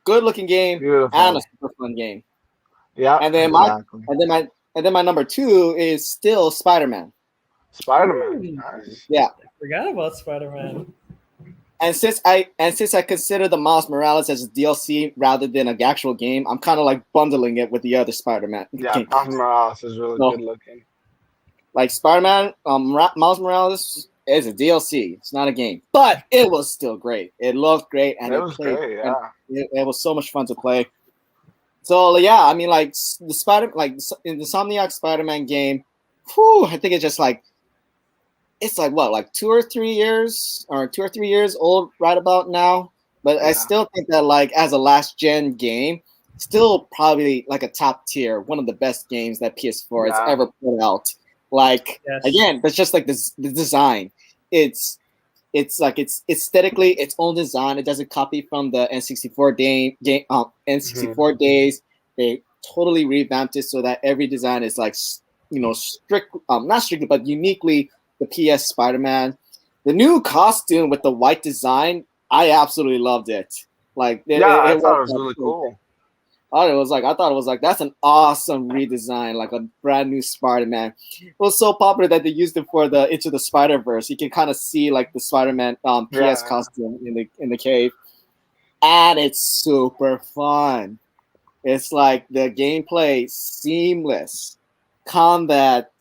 good-looking game and a Beautiful. super fun game. Yeah, And then exactly. my number two is still Spider-Man. Spider-Man. Ooh, Nice. Yeah. I forgot about Spider-Man. And since I consider the Miles Morales as a DLC rather than an actual game, I'm kind of like bundling it with the other Spider-Man Yeah, game. Miles Morales is really So, good looking. like Spider-Man, Miles Morales is a DLC. It's not a game, but it was still great. It looked great, and It it was played, great, and yeah. it was so much fun to play. So yeah, I mean, like the in the Insomniac Spider-Man game, I think it's just like it's like what, like 2 or 3 years old right about now. But I Yeah. still think that like as a last gen game, still probably like a top tier, one of the best games that PS4 has Yeah. ever put out. Like Yes. again, that's just like the design. It's like it's aesthetically its own design. It doesn't copy from the N64 Mhm. N64 days. They totally revamped it so that every design is like strict, not strictly, but uniquely the PS Spider-Man. The new costume with the white design, I absolutely loved it. Like Yeah, I it thought it worked was out really so great. cool. I thought it was like that's an awesome redesign, like a brand new Spider-Man. It was so popular that they used it for the Into the Spider-Verse. You can kind of see like the Spider-Man PS Yeah. costume in the cave, and it's super fun. It's like the gameplay seamless, combat,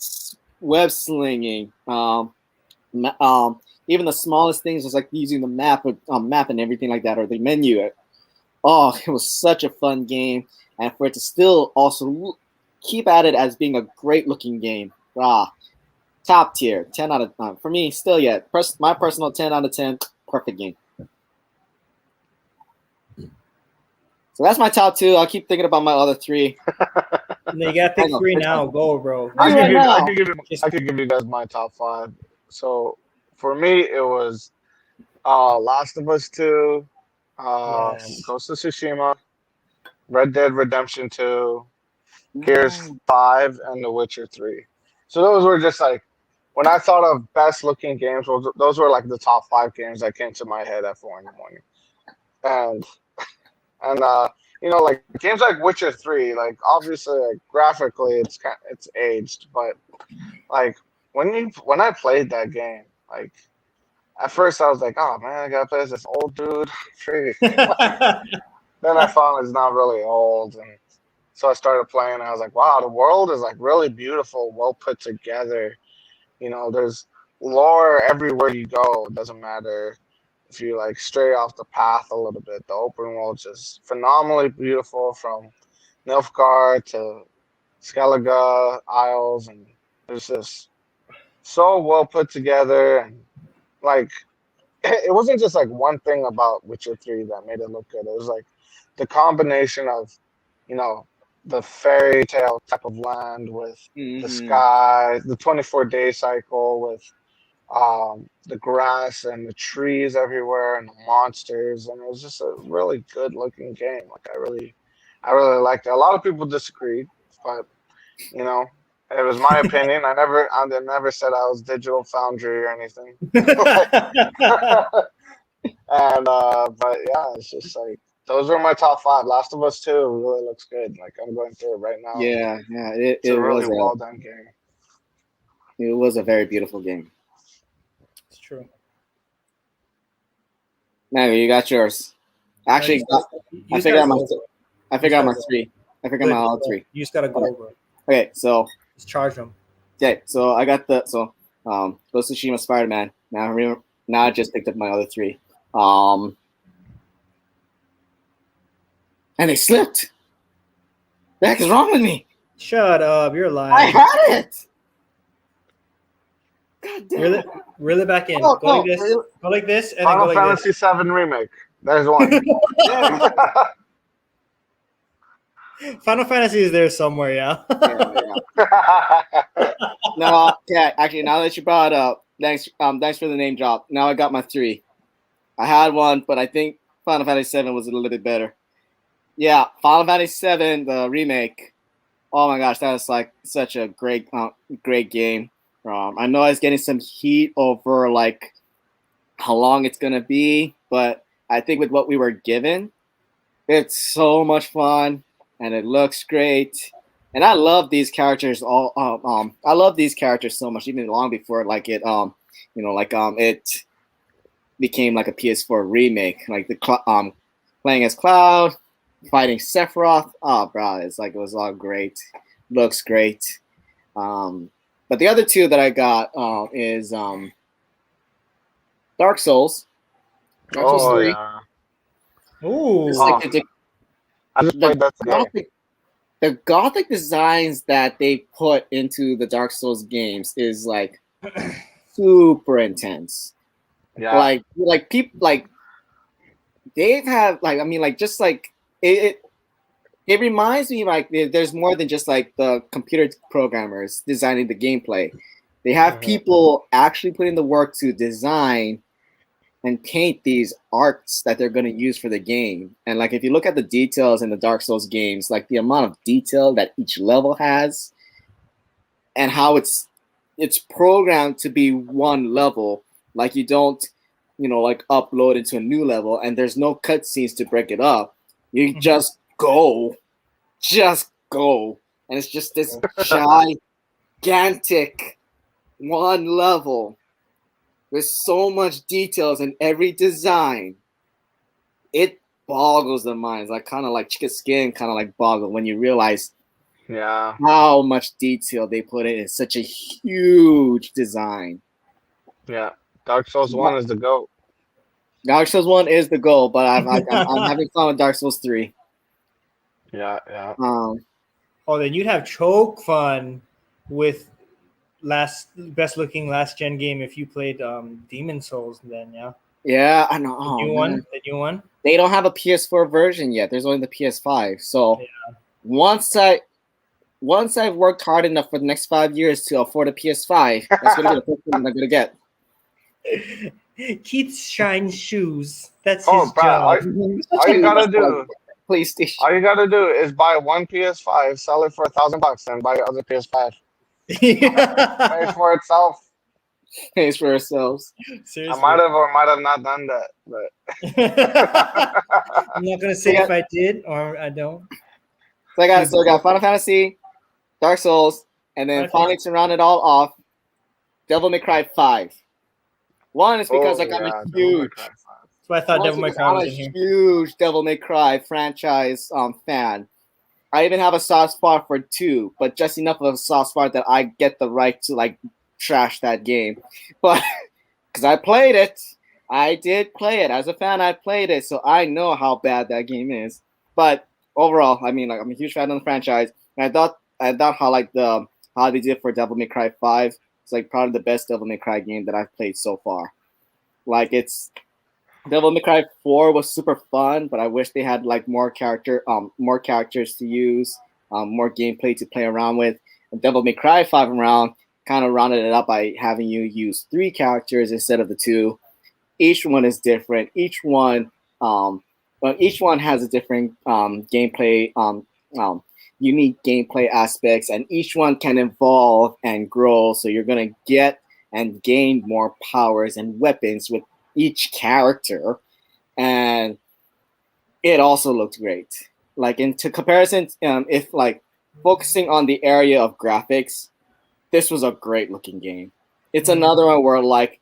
web slinging, even the smallest things, just like using the map and everything like that, or the menu. Oh, it was such a fun game, and for it to still also keep at it as being a great looking game. Top tier, 10 out of for me. Still yet, my personal 10 out of 10, perfect game. So that's my top two. I'll keep thinking about my other three. And you gotta pick Hang on, three which now. one? Go, bro. Three right now. I could give you guys my top five. So for me, it was Last of Us 2, Yes. Ghost of Tsushima, Red Dead Redemption 2, Gears Ooh. 5, and The Witcher 3. So those were just like when I thought of best looking games, those were like the top five games that came to my head at 4 in the morning. And and like games like Witcher 3, like obviously like graphically it's aged, but like when I played that game, like at first I was like, oh man, I gotta play as this old dude. Freak. Then I found it's not really old, and so I started playing. And I was like, wow, the world is like really beautiful, well put together. There's lore everywhere you go. It doesn't matter if you like stray off the path a little bit. The open world's just phenomenally beautiful from Nilfgaard to Skellige Isles, and it's just so well put together. And like, it wasn't just like one thing about Witcher 3 that made it look good. It was like the combination of, you know, the fairy tale type of land with the Mm-hmm. sky, the 24-day cycle with the grass and the trees everywhere and the monsters. And it was just a really good looking game. Like, I really I really liked it. A lot of people disagreed, but you know, it was my opinion. I never said I was Digital Foundry or anything. And but yeah, it's just like those are my top five. Last of Us 2 really looks good. Like I'm going through it right now. Yeah, yeah. It's a really well done game. It was a very beautiful game. It's true. Mango, you got yours. Actually, I figured out my three. I figured out my all three. You just gotta go over. Okay, so just charge them. Okay, so I got Ghost of Tsushima, Spider-Man. Now I just picked up my other three. And they slipped. The heck is wrong with me? Shut up! You're lying. I had it. God damn. Reel it back in. Go like this, and Final then go like Fantasy VII Remake. There's one. Final Fantasy is there somewhere, yeah. No, yeah. Actually, now that you brought it up, thanks for the name drop. Now I got my three. I had one, but I think Final Fantasy VII was a little bit better. Yeah, Final Fantasy VII, the remake. Oh my gosh, that is like such a great game. I know it's getting some heat over like how long it's gonna be, but I think with what we were given, it's so much fun and it looks great. And I love these characters. I love these characters so much, even long before like it it became like a PS4 remake, like the playing as Cloud, fighting Sephiroth. Oh, bro, it's like it was all great. Looks great. But the other two that I got is Dark Souls. Dark Souls 3. Yeah. Ooh. I just played that today. The gothic designs that they put into the Dark Souls games is like super intense. Yeah. Like people like they have like, I mean, like just like it reminds me like there's more than just like the computer programmers designing the gameplay. They have people actually putting the work to design and paint these arts that they're going to use for the game. And like if you look at the details in the Dark Souls games, like the amount of detail that each level has and how it's programmed to be one level, like you don't like upload into a new level and there's no cutscenes to break it up. You just go, and it's just this gigantic one level with so much details in every design. It boggles the mind. It's like kind of like chicken skin, kind of like boggle when you realize how much detail they put in such a huge design. Yeah, Dark Souls 1 is the GOAT. Dark Souls 1 is the goal, but I'm having fun with Dark Souls 3. Yeah. Then you'd have choke fun with best looking last gen game if you played Demon Souls then, yeah. Yeah, I know. The new one. They don't have a PS4 version yet. There's only the PS5. So once I've worked hard enough for the next 5 years to afford a PS5, that's gonna be the first thing I'm gonna get. Keith shines shoes. That's his job. All you gotta do. PlayStation. All you gotta do is buy one PS5, sell it for $1,000, and buy other PS5. Pays for itself. Pays for ourselves. Seriously. I might have or might have not done that, but I'm not gonna say if I did or I don't. So I got Final Fantasy, Dark Souls, and then finally to round it all off, Devil May Cry 5. One is because I'm a huge. So I thought Devil May Cry was in here. Huge Devil May Cry franchise fan. I even have a soft spot for 2, but just enough of a soft spot that I get the right to like trash that game. But because I played it, I did play it as a fan. I played it, so I know how bad that game is. But overall, I mean, like I'm a huge fan of the franchise. And I thought how they did for Devil May Cry 5. It's like probably the best Devil May Cry game that I've played so far. Like Devil May Cry 4 was super fun, but I wish they had like more characters to use, more gameplay to play around with. And Devil May Cry 5 around kind of rounded it up by having you use 3 characters instead of the 2. Each one is different. Each one but each one has a different gameplay, unique gameplay aspects, and each one can evolve and grow. So you're gonna get and gain more powers and weapons with each character, and it also looked great. Like into comparison, if like focusing on the area of graphics, this was a great looking game. It's another one where like,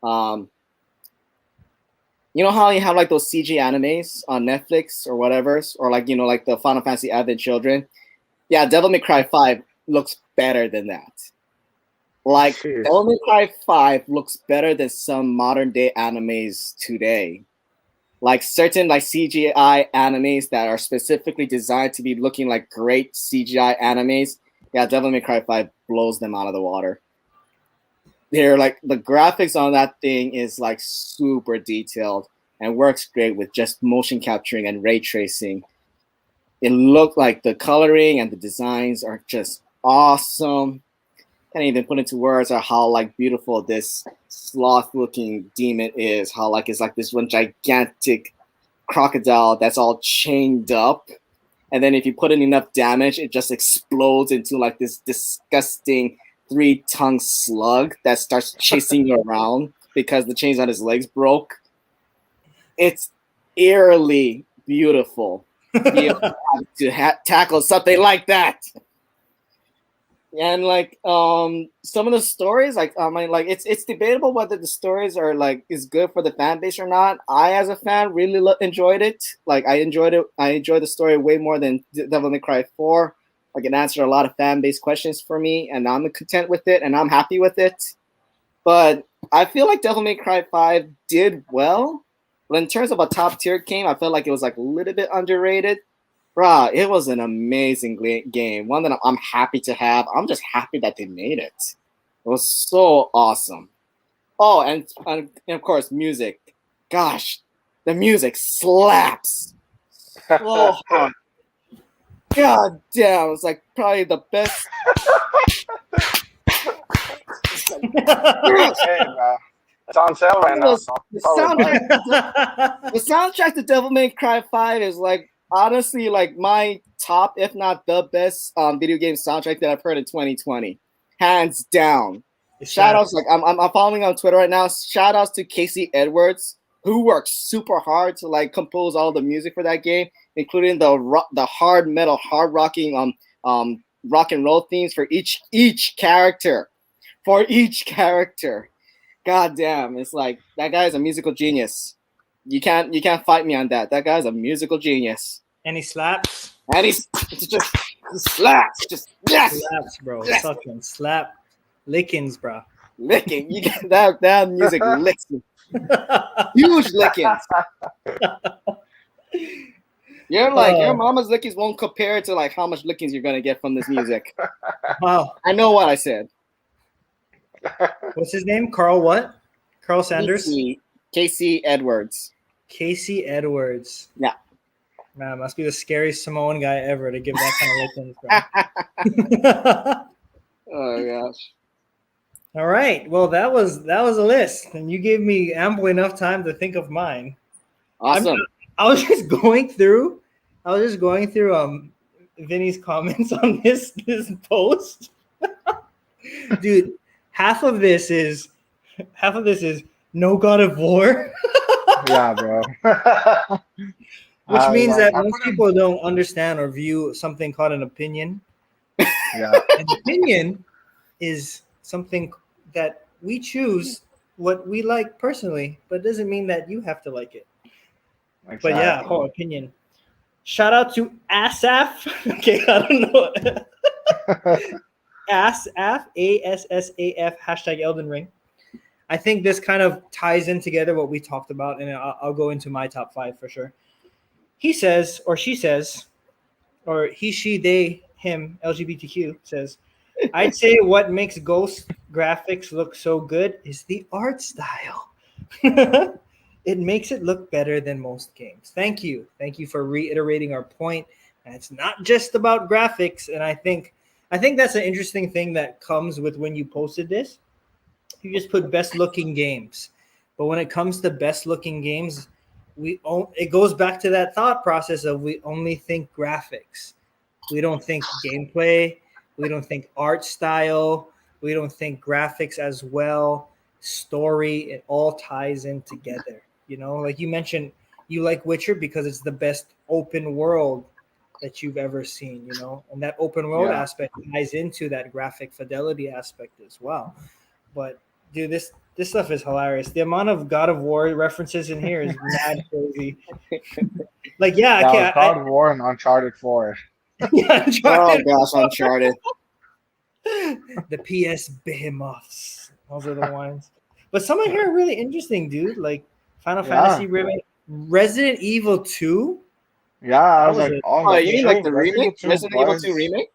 you know how you have like those CG animes on Netflix or whatever, or like like the Final Fantasy Advent Children. Yeah, Devil May Cry 5 looks better than that. Like Jeez. Devil May Cry 5 looks better than some modern day animes today. Like certain like CGI animes that are specifically designed to be looking like great CGI animes. Yeah, Devil May Cry 5 blows them out of the water. They're like the graphics on that thing is like super detailed and works great with just motion capturing and ray tracing. It looked like the coloring and the designs are just awesome. Can't even put into words how like beautiful this sloth-looking demon is. How like it's like this one gigantic crocodile that's all chained up, and then if you put in enough damage, it just explodes into like this disgusting 3-tongued slug that starts chasing you around because the chains on his legs broke. It's eerily beautiful to tackle something like that. And like some of the stories, like I mean, like it's debatable whether the stories are like is good for the fan base or not. I, as a fan, really enjoyed it. Like I enjoyed it. I enjoyed the story way more than Devil May Cry 4. Like it answered a lot of fan base questions for me, and I'm content with it, and I'm happy with it. But I feel like Devil May Cry 5 did well. But in terms of a top tier game, I felt like it was like a little bit underrated. Bruh, it was an amazing game. One that I'm happy to have. I'm just happy that they made it. It was so awesome. Oh, and of course, music. Gosh, the music slaps so hard. God damn, it's like probably the best. Hey, bro. It's on sale right now. So The soundtrack to Devil May Cry 5 is like honestly like my top, if not the best, video game soundtrack that I've heard in 2020, hands down. Shout outs, like I'm following on Twitter right now. Shout outs to Casey Edwards, who worked super hard to like compose all the music for that game, including the hard metal, hard rocking rock and roll themes for each character. For each character. God damn, it's like that guy is a musical genius. You can't fight me on that. That guy's a musical genius. And he slaps. And he slaps. Just yes. Slaps, bro. Yes. Fucking slap. Lickings, bro. Licking. You get that music licks me. Huge lickings. You're like your mama's lickings won't compare to like how much lickings you're gonna get from this music. Wow. I know what I said. What's his name? Carl what? Carl Sanders? Casey Edwards. Casey Edwards. Yeah. Man, must be the scariest Samoan guy ever to give that kind of lickings, bro. Oh gosh. All right. Well, that was a list, and you gave me ample enough time to think of mine. Awesome. I was just going through Vinny's comments on this post. Dude, half of this is no God of War. Yeah, bro. Which means that most people don't understand or view something called an opinion. Yeah. An opinion is something that we choose what we like personally, but it doesn't mean that you have to like it. Exactly. But yeah, whole opinion. Shout out to Asaf. Okay, I don't know. Asaf, ASSAF, hashtag Elden Ring. I think this kind of ties in together what we talked about, and I'll go into my top 5 for sure. He says, or she says, or he, she, they, him, LGBTQ says, I'd say what makes Ghost graphics look so good is the art style. It makes it look better than most games. Thank you. Thank you for reiterating our point. And it's not just about graphics. And I think that's an interesting thing that comes with when you posted this. You just put best looking games. But when it comes to best looking games, it goes back to that thought process of we only think graphics. We don't think gameplay. We don't think art style. We don't think graphics as well. Story, it all ties in together. You know, like you mentioned, you like Witcher because it's the best open world that you've ever seen, you know, and that open world Yeah. aspect ties into that graphic fidelity aspect as well. But dude, this stuff is hilarious. The amount of God of War references in here is mad crazy. Like, yeah, I That was can't. God of War and Uncharted 4. Yeah, Oh gosh, Uncharted. the PS behemoths. Those are the ones. But some of here are really interesting, dude. Like Final Yeah. Fantasy remake, Resident Evil 2. Yeah, I That was was like, a oh, Oh, like, you mean like the remake? Resident Evil 2 remake?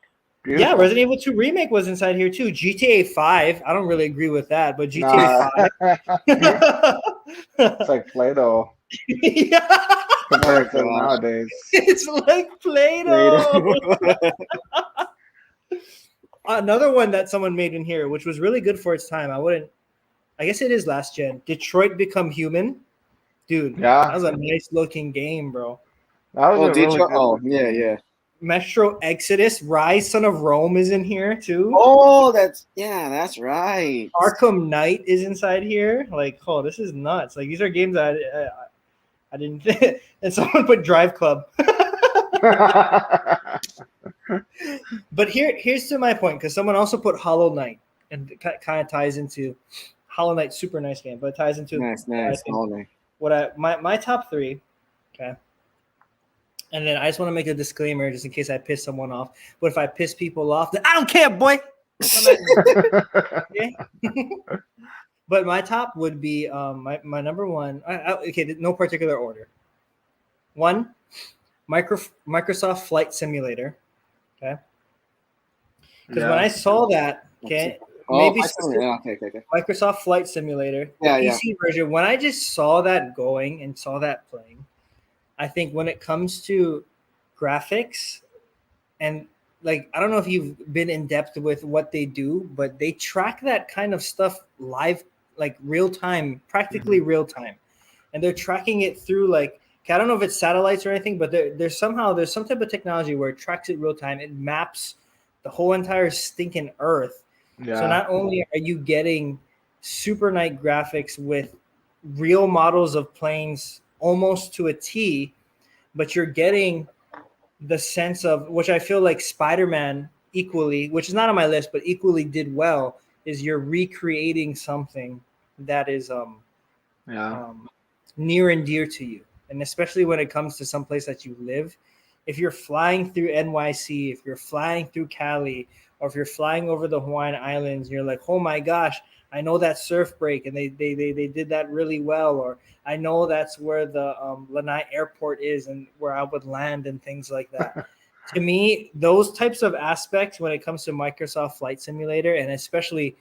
yeah, Beautiful. Resident Evil 2 remake was inside here too. GTA 5. I don't really agree with that, but GTA Nah. 5. It's like Play-Doh Yeah. compared to Oh, gosh. nowadays. It's like Play-Doh. Another one that someone made in here, which was really good for its time. I guess it is last gen. Detroit Become Human. Dude, that Yeah, was a nice looking game, bro. that was Oh, a did really you? good Oh, looking yeah, game. yeah. Metro Exodus, Rise, Son of Rome is in here too. Oh, that's right. Arkham Knight is inside here. Like, oh, this is nuts. Like, these are games that I didn't think. And someone put Drive Club. But here's to my point, because someone also put Hollow Knight, and it kind of ties into Hollow Knight. Super nice game, but it ties into Nice. I think Oh, my top three. Okay. And then I just want to make a disclaimer just in case I piss someone off. But if I piss people off, then I don't care, boy. Okay? But my top would be my number one. Okay, no particular order. One, Microsoft Flight Simulator. Okay. Because when I saw that, okay, maybe okay. Microsoft Flight Simulator, the PC version. When I just saw that going and saw that playing, I think when it comes to graphics and like, I don't know if you've been in depth with what they do, but they track that kind of stuff live, like real time, practically real time. And they're tracking it through like, I don't know if it's satellites or anything, but there's some type of technology where it tracks it real time. It maps the whole entire stinking Earth. Yeah. So not only are you getting super night graphics with real models of planes almost to a T, but you're getting the sense of, which I feel like Spider-Man equally, which is not on my list, but equally did well, is you're recreating something that is near and dear to you. And especially when it comes to some place that you live, if you're flying through NYC, if you're flying through Cali, or if you're flying over the Hawaiian Islands, you're like, oh my gosh, I know that surf break, and they did that really well. Or I know that's where the Lanai Airport is and where I would land and things like that. To me, those types of aspects when it comes to Microsoft Flight Simulator, and especially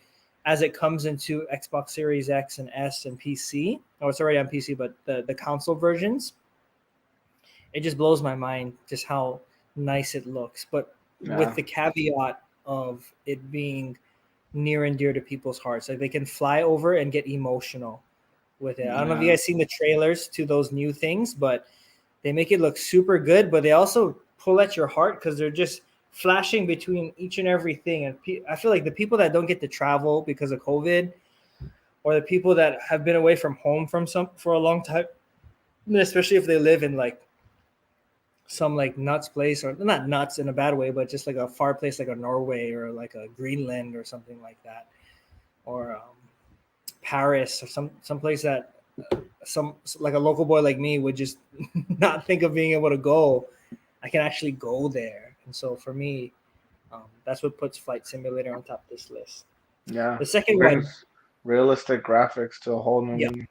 as it comes into Xbox Series X and S and PC, or it's already on PC, but the console versions, it just blows my mind just how nice it looks. But with the caveat of it being near and dear to people's hearts. Like they can fly over and get emotional with it. I don't know if you guys seen the trailers to those new things, but they make it look super good, but they also pull at your heart because they're just flashing between each and everything. And I feel like the people that don't get to travel because of COVID, or the people that have been away from home for a long time, especially if they live in like some like nuts place, or not nuts in a bad way, but just like a far place like a Norway or like a Greenland or something like that, or Paris or some place that some like a local boy like me would just not think of being able to go. I can actually go there. And so for me, that's what puts Flight Simulator on top of this list. Yeah. The second one, realistic graphics to a whole new meaning.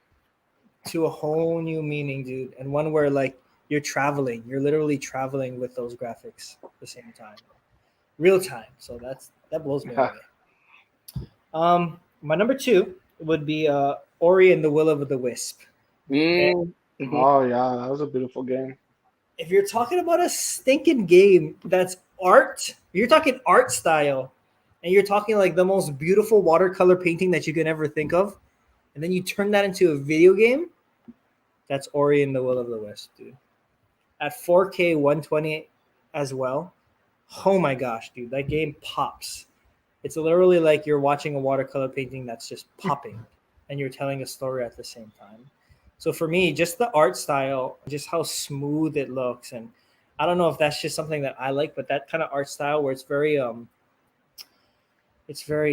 To a whole new meaning, dude. And one where like you're traveling, you're literally traveling with those graphics at the same time, real time. So that blows me away. My number two would be Ori and the Will of the Wisp. Okay? Oh yeah, that was a beautiful game. If you're talking about a stinking game that's art, you're talking art style, and you're talking like the most beautiful watercolor painting that you can ever think of, and then you turn that into a video game. That's Ori and the Will of the Wisp, dude. At 4K 120 as well. Oh my gosh, dude, that game pops. It's literally like you're watching a watercolor painting that's just popping and you're telling a story at the same time. So for me, just the art style, just how smooth it looks, and I don't know if that's just something that I like, but that kind of art style where it's very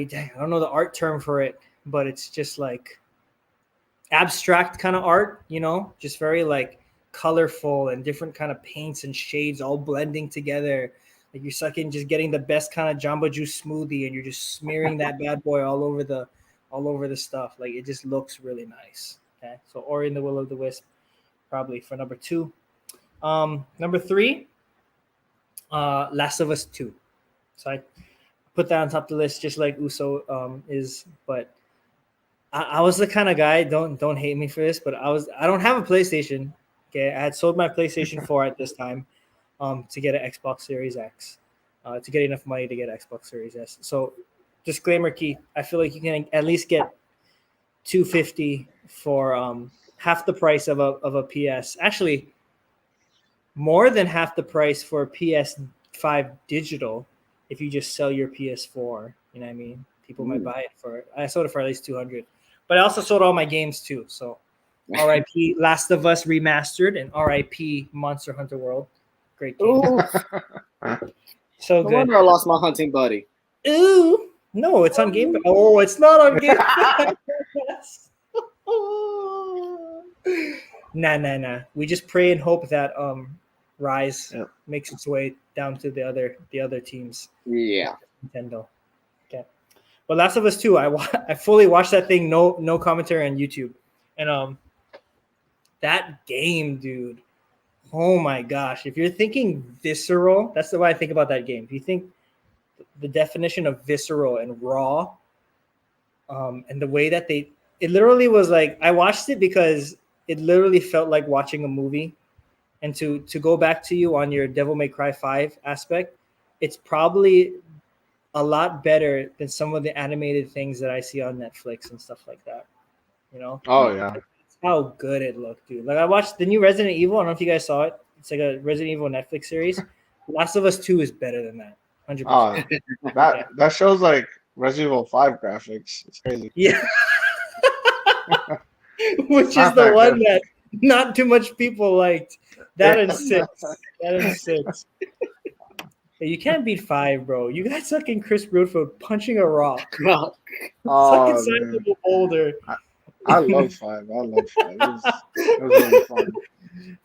dang, I don't know the art term for it, but it's just like abstract kind of art, just very like colorful and different kind of paints and shades all blending together. Like you're sucking, just getting the best kind of Jamba Juice smoothie, and you're just smearing that bad boy all over the stuff. Like it just looks really nice. Okay, so Ori and the Will of the Wisp, probably for number 2. Number 3, Last of Us 2. So I put that on top of the list, just like Uso is. But I was the kind of guy. Don't hate me for this, but I don't have a PlayStation. Okay, I had sold my PlayStation 4 at this time, to get an Xbox Series X, to get enough money to get Xbox Series S. So, disclaimer, Keith, I feel like you can at least get $250 for half the price of a PS. Actually, more than half the price for a PS5 digital if you just sell your PS4. You know what I mean? People might buy it for. I sold it for at least $200, but I also sold all my games too. So, R.I.P. Last of Us Remastered and R.I.P. Monster Hunter World. Great game. So No good. wonder I lost my hunting buddy. Ooh, no, it's on Game Pass. Oh, it's not on Game Pass. Nah. We just pray and hope that Rise makes its way down to the other teams. Yeah. Nintendo. Okay. But Last of Us 2, I fully watched that thing, no commentary on YouTube. And that game, dude. Oh my gosh. If you're thinking visceral, that's the way I think about that game. If you think the definition of visceral and raw, and the way that it literally was like, I watched it because it literally felt like watching a movie. And to go back to you on your Devil May Cry 5 aspect, it's probably a lot better than some of the animated things that I see on Netflix and stuff like that. Oh yeah. That's how good it looked, dude. Like I watched the new Resident Evil. I don't know if you guys saw it. It's like a Resident Evil Netflix series. Last of Us 2 is better than that. 100%. That shows like Resident Evil 5 graphics. It's crazy. Yeah. Which is Not the that one good. that not too much people liked. That and 6. Hey, you can't beat 5, bro. You got fucking Chris Broadfoot punching a rock. Oh, Fucking Oh, size man. of a boulder. I love 5. It was really fun.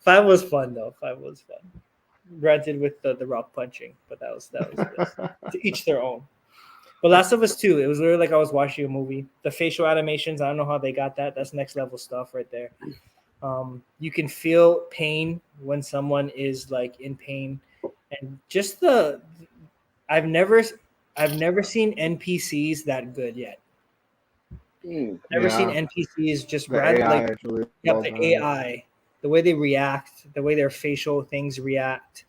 5 was fun though. 5 was fun. Granted with the rock punching, but that was to each their own. But Last of Us 2, it was literally like I was watching a movie. The facial animations, I don't know how they got that. That's next level stuff right there. You can feel pain when someone is like in pain, and just I've never seen NPCs that good yet. Never seen NPCs just The rather AI like actually. the AI, the way they react, the way their facial things react.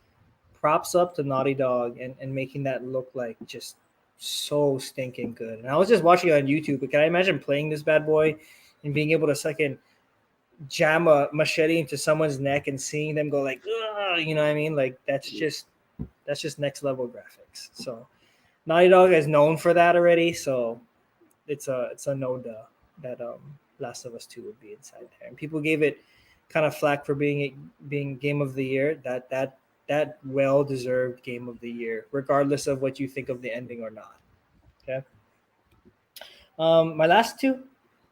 Props up to Naughty Dog and making that look like just so stinking good. And I was just watching it on YouTube, but can I imagine playing this bad boy and being able to second jam a machete into someone's neck and seeing them go like, ugh, you know what I mean? Like that's just next level graphics. So Naughty Dog is known for that already, so it's a no duh that Last of Us 2 would be inside there. And people gave it kind of flack for being game of the year. That well deserved game of the year, regardless of what you think of the ending or not. Okay. My last two,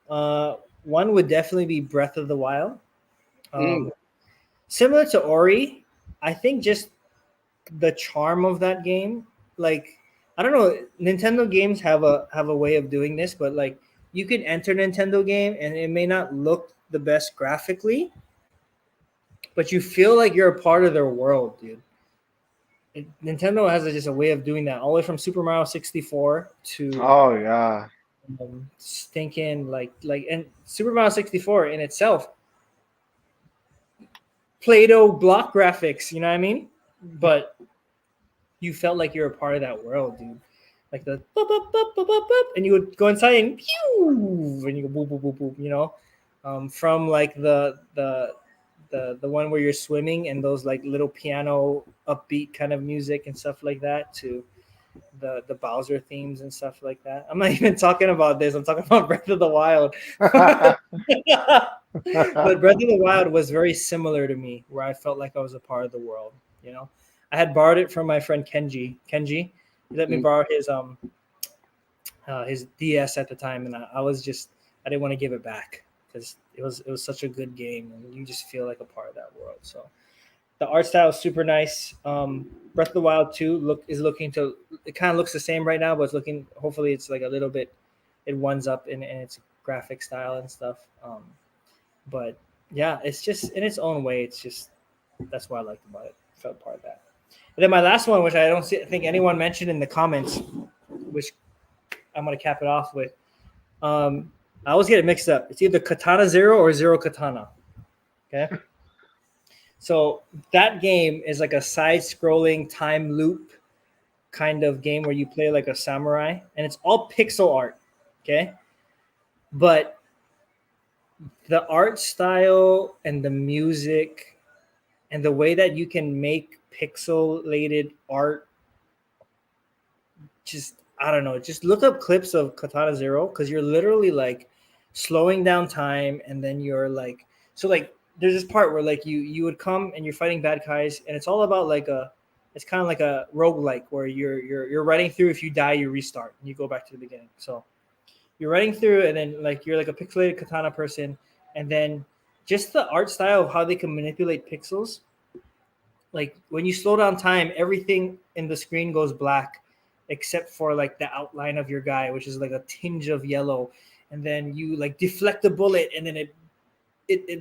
one would definitely be Breath of the Wild. Similar to Ori, I think just the charm of that game, like I don't know, Nintendo games have a way of doing this, but like you can enter Nintendo game and it may not look the best graphically, but you feel like you're a part of their world, dude. Nintendo has just a way of doing that, all the way from Super Mario 64 to Oh yeah. stinking and Super Mario 64 in itself, Play-Doh block graphics, you know what I mean? But you felt like you're a part of that world, dude. Like the boop, boop, boop, boop, boop, boop, and you would go inside and pew, and you go boop, boop, boop, boop, you know? from like the one where you're swimming and those like little piano upbeat kind of music and stuff like that to the Bowser themes and stuff like that. I'm not even talking about this. I'm talking about Breath of the Wild. But Breath of the Wild was very similar to me, where I felt like I was a part of the world. You know, I had borrowed it from my friend Kenji. He let me borrow his DS at the time, and I didn't want to give it back because it was such a good game, and you just feel like a part of that world. So the art style is super nice. Breath of the Wild 2 it kind of looks the same right now, but it's looking, hopefully it's like a little bit, it ones up in its graphic style and stuff. But yeah, it's just in its own way. It's just, that's what I liked about it. Felt part of that. And then my last one, which I think anyone mentioned in the comments, which I'm going to cap it off with. I always get it mixed up. It's either Katana Zero or Zero Katana. Okay. So that game is like a side-scrolling time loop kind of game where you play like a samurai, and it's all pixel art. Okay. But the art style and the music and the way that you can make pixelated art, just, I don't know, just look up clips of Katana Zero, because you're literally like slowing down time, and then you're like, so like there's this part where like you would come and you're fighting bad guys, and it's all about like it's kind of like a roguelike where you're running through. If you die, you restart and you go back to the beginning. So you're running through, and then like you're like a pixelated katana person, and then just the art style of how they can manipulate pixels. Like when you slow down time, everything in the screen goes black except for like the outline of your guy, which is like a tinge of yellow. And then you like deflect the bullet, and then it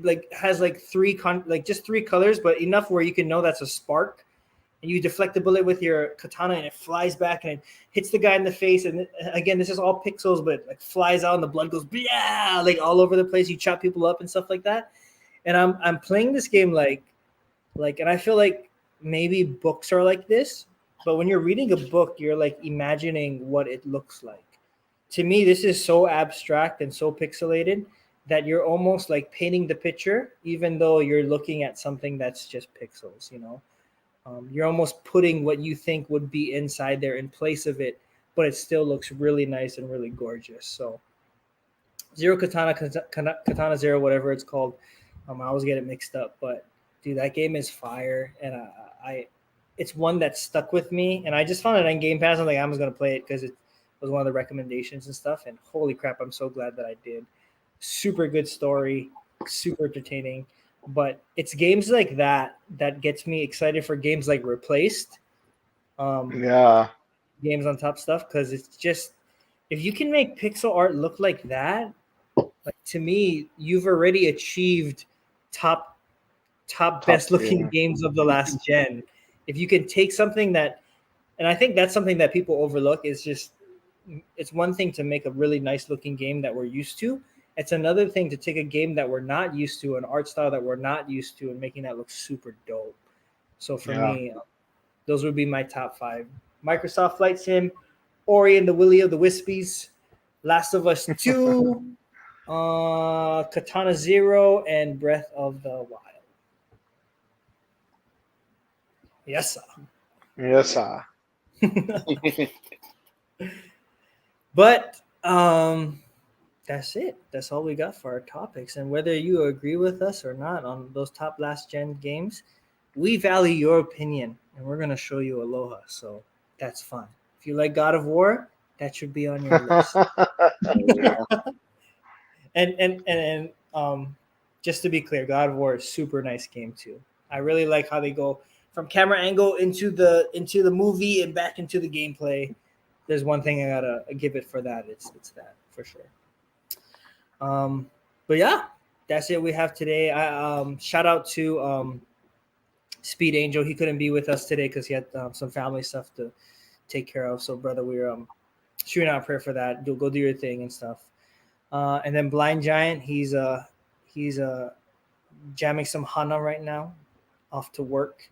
like has like just three colors, but enough where you can know that's a spark. And you deflect the bullet with your katana, and it flies back and it hits the guy in the face. And again, this is all pixels, but like flies out and the blood goes yeah, like all over the place. You chop people up and stuff like that. And I'm playing this game like, and I feel like maybe books are like this, but when you're reading a book, you're like imagining what it looks like. To me, this is so abstract and so pixelated that you're almost like painting the picture, even though you're looking at something that's just pixels, you know? You're almost putting what you think would be inside there in place of it, but it still looks really nice and really gorgeous. So Zero Katana Zero, whatever it's called. I always get it mixed up, but dude, that game is fire. And it's one that stuck with me, and I just found it on Game Pass. I'm like, I'm just going to play it because it was one of the recommendations and stuff. And holy crap, I'm so glad that I did. Super good story, super entertaining. But it's games like that gets me excited for games like Replaced. Yeah. Games on top stuff, because it's just, if you can make pixel art look like that, like to me, you've already achieved top best looking games of the last gen. If you can take something that, and I think that's something that people overlook, is just, it's one thing to make a really nice looking game that we're used to. It's another thing to take a game that we're not used to, an art style that we're not used to, and making that look super dope. So for me, those would be my top 5. Microsoft Flight Sim, Ori and the Willy of the Wispies, Last of Us 2, Katana Zero, and Breath of the Wild. Yes, sir. Yes, sir. But that's it. That's all we got for our topics. And whether you agree with us or not on those top last gen games, we value your opinion, and we're gonna show you aloha. So that's fun. If you like God of War, that should be on your list. and just to be clear, God of War is super nice game too. I really like how they go from camera angle into the movie and back into the gameplay. There's one thing I gotta give it for that. It's that for sure. But yeah, that's it we have today. I shout out to Speed Angel. He couldn't be with us today because he had some family stuff to take care of. So brother, we're shooting out a prayer for that. You'll go do your thing and stuff. And then Blind Giant, he's jamming some Hana right now, off to work.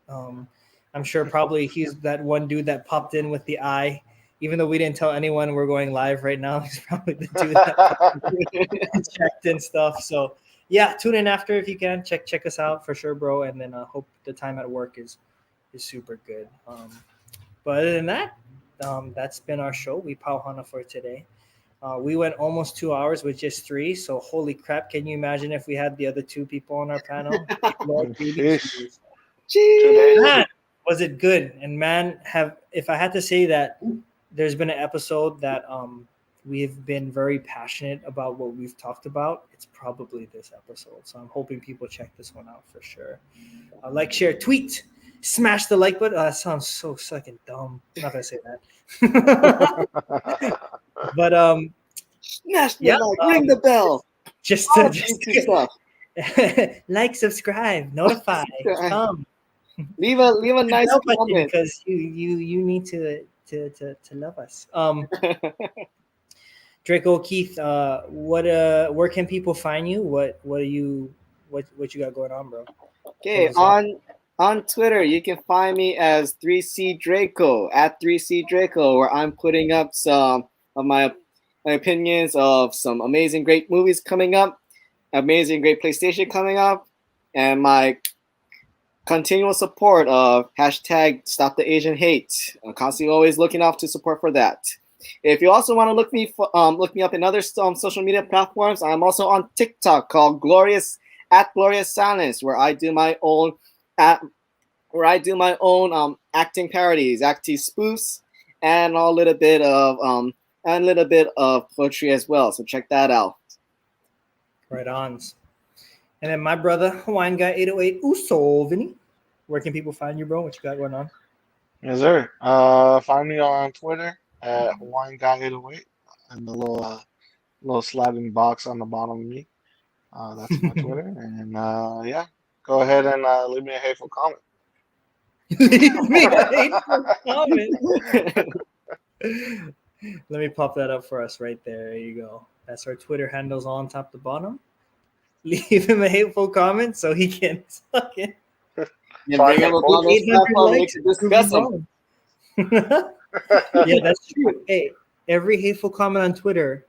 I'm sure probably he's that one dude that popped in with the eye Even though we didn't tell anyone we're going live right now, he's probably the dude that checked and stuff. So yeah, tune in after if you can. Check us out for sure, bro. And then hope the time at work is super good. But other than that, that's been our show. We Pauhana for today. We went almost 2 hours with just 3. So holy crap! Can you imagine if we had the other 2 people on our panel? Lord, baby, Sheesh. Jeez. man, was it good? And man, if I had to say that there's been an episode that we've been very passionate about what we've talked about, it's probably this episode. So I'm hoping people check this one out for sure. Like, share, tweet, smash the like button. That sounds so fucking dumb. I'm not gonna say that. But Smash the yeah, like, ring the bell. just All just YouTube stuff. like, subscribe, notify, come. Leave a nice Bell button comment. because you need to love us. Draco Keith, where can people find you? What you got going on, bro? Okay, on Twitter, you can find me as 3C Draco at 3C Draco, where I'm putting up some of my opinions of some amazing, great movies coming up, amazing, great PlayStation coming up, and my continual support of hashtag Stop the Asian Hate. I'm constantly always looking out to support for that. If you also want to look me up in other social media platforms, I'm also on TikTok called Glorious Silence, where I do my own acting parodies, acting spoofs, and a little bit of poetry as well. So check that out. Right on. And then my brother, Hawaiian Guy 808 USOVINNY. Where can people find you, bro? What you got going on? Yes, sir. Find me on Twitter at Hawaiian Guy 808 and the little sliding box on the bottom of me. That's my Twitter. And yeah, go ahead and leave me a hateful comment. Leave me a hateful comment. Let me pop that up for us right there. There you go. That's our Twitter handles on top to bottom. Leave him a hateful comment so he can suck it. Yeah, bring him on this 800 platform, we likes. can discuss them. Yeah, that's true. Hey, every hateful comment on Twitter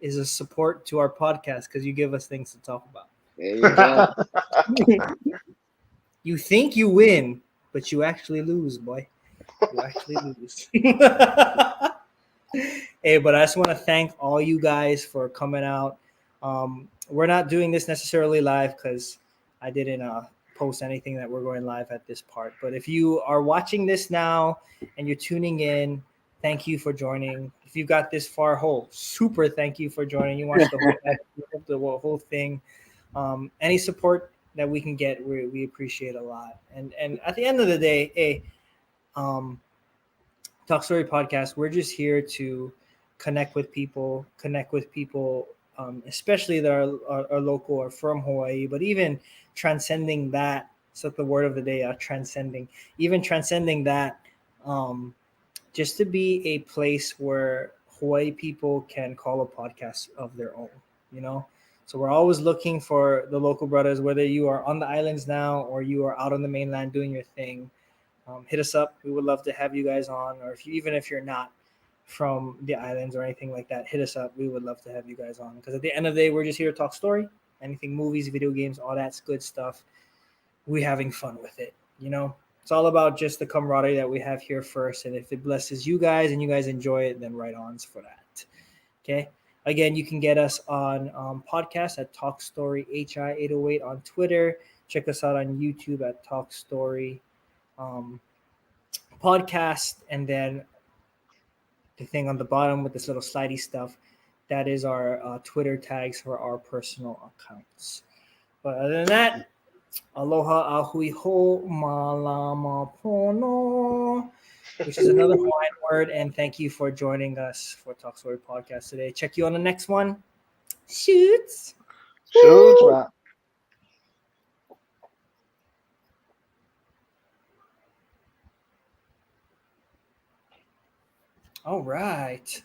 is a support to our podcast because you give us things to talk about. There you go. You think you win, but you actually lose, boy. You actually lose. Hey, but I just want to thank all you guys for coming out. We're not doing this necessarily live because I didn't post anything that we're going live at this part. But if you are watching this now and you're tuning in, thank you for joining. If you got this far, super thank you for joining. You watched the whole thing. Any support that we can get, we appreciate a lot. And at the end of the day, hey, Talk Story Podcast, we're just here to connect with people, especially that are local or from Hawaii, but even transcending that. So the word of the day, transcending that, just to be a place where Hawaii people can call a podcast of their own, you know? So we're always looking for the local brothers, whether you are on the islands now or you are out on the mainland doing your thing. Hit us up. We would love to have you guys on, or even if you're not from the islands or anything like that, hit us up. We would love to have you guys on because at the end of the day, we're just here to talk story, anything, movies, video games, all that's good stuff. We're having fun with it, you know? It's all about just the camaraderie that we have here first. And if it blesses you guys and you guys enjoy it, then right ons for that. Okay. Again, you can get us on podcast at Talk Story HI808 on Twitter. Check us out on YouTube at Talk Story podcast. And then the thing on the bottom with this little slidey stuff, that is our Twitter tags for our personal accounts. But other than that, aloha ahui ho malama pono, which is another Hawaiian word. And thank you for joining us for Talk Story Podcast today. Check you on the next one. Shoots. Shoots, right. All right.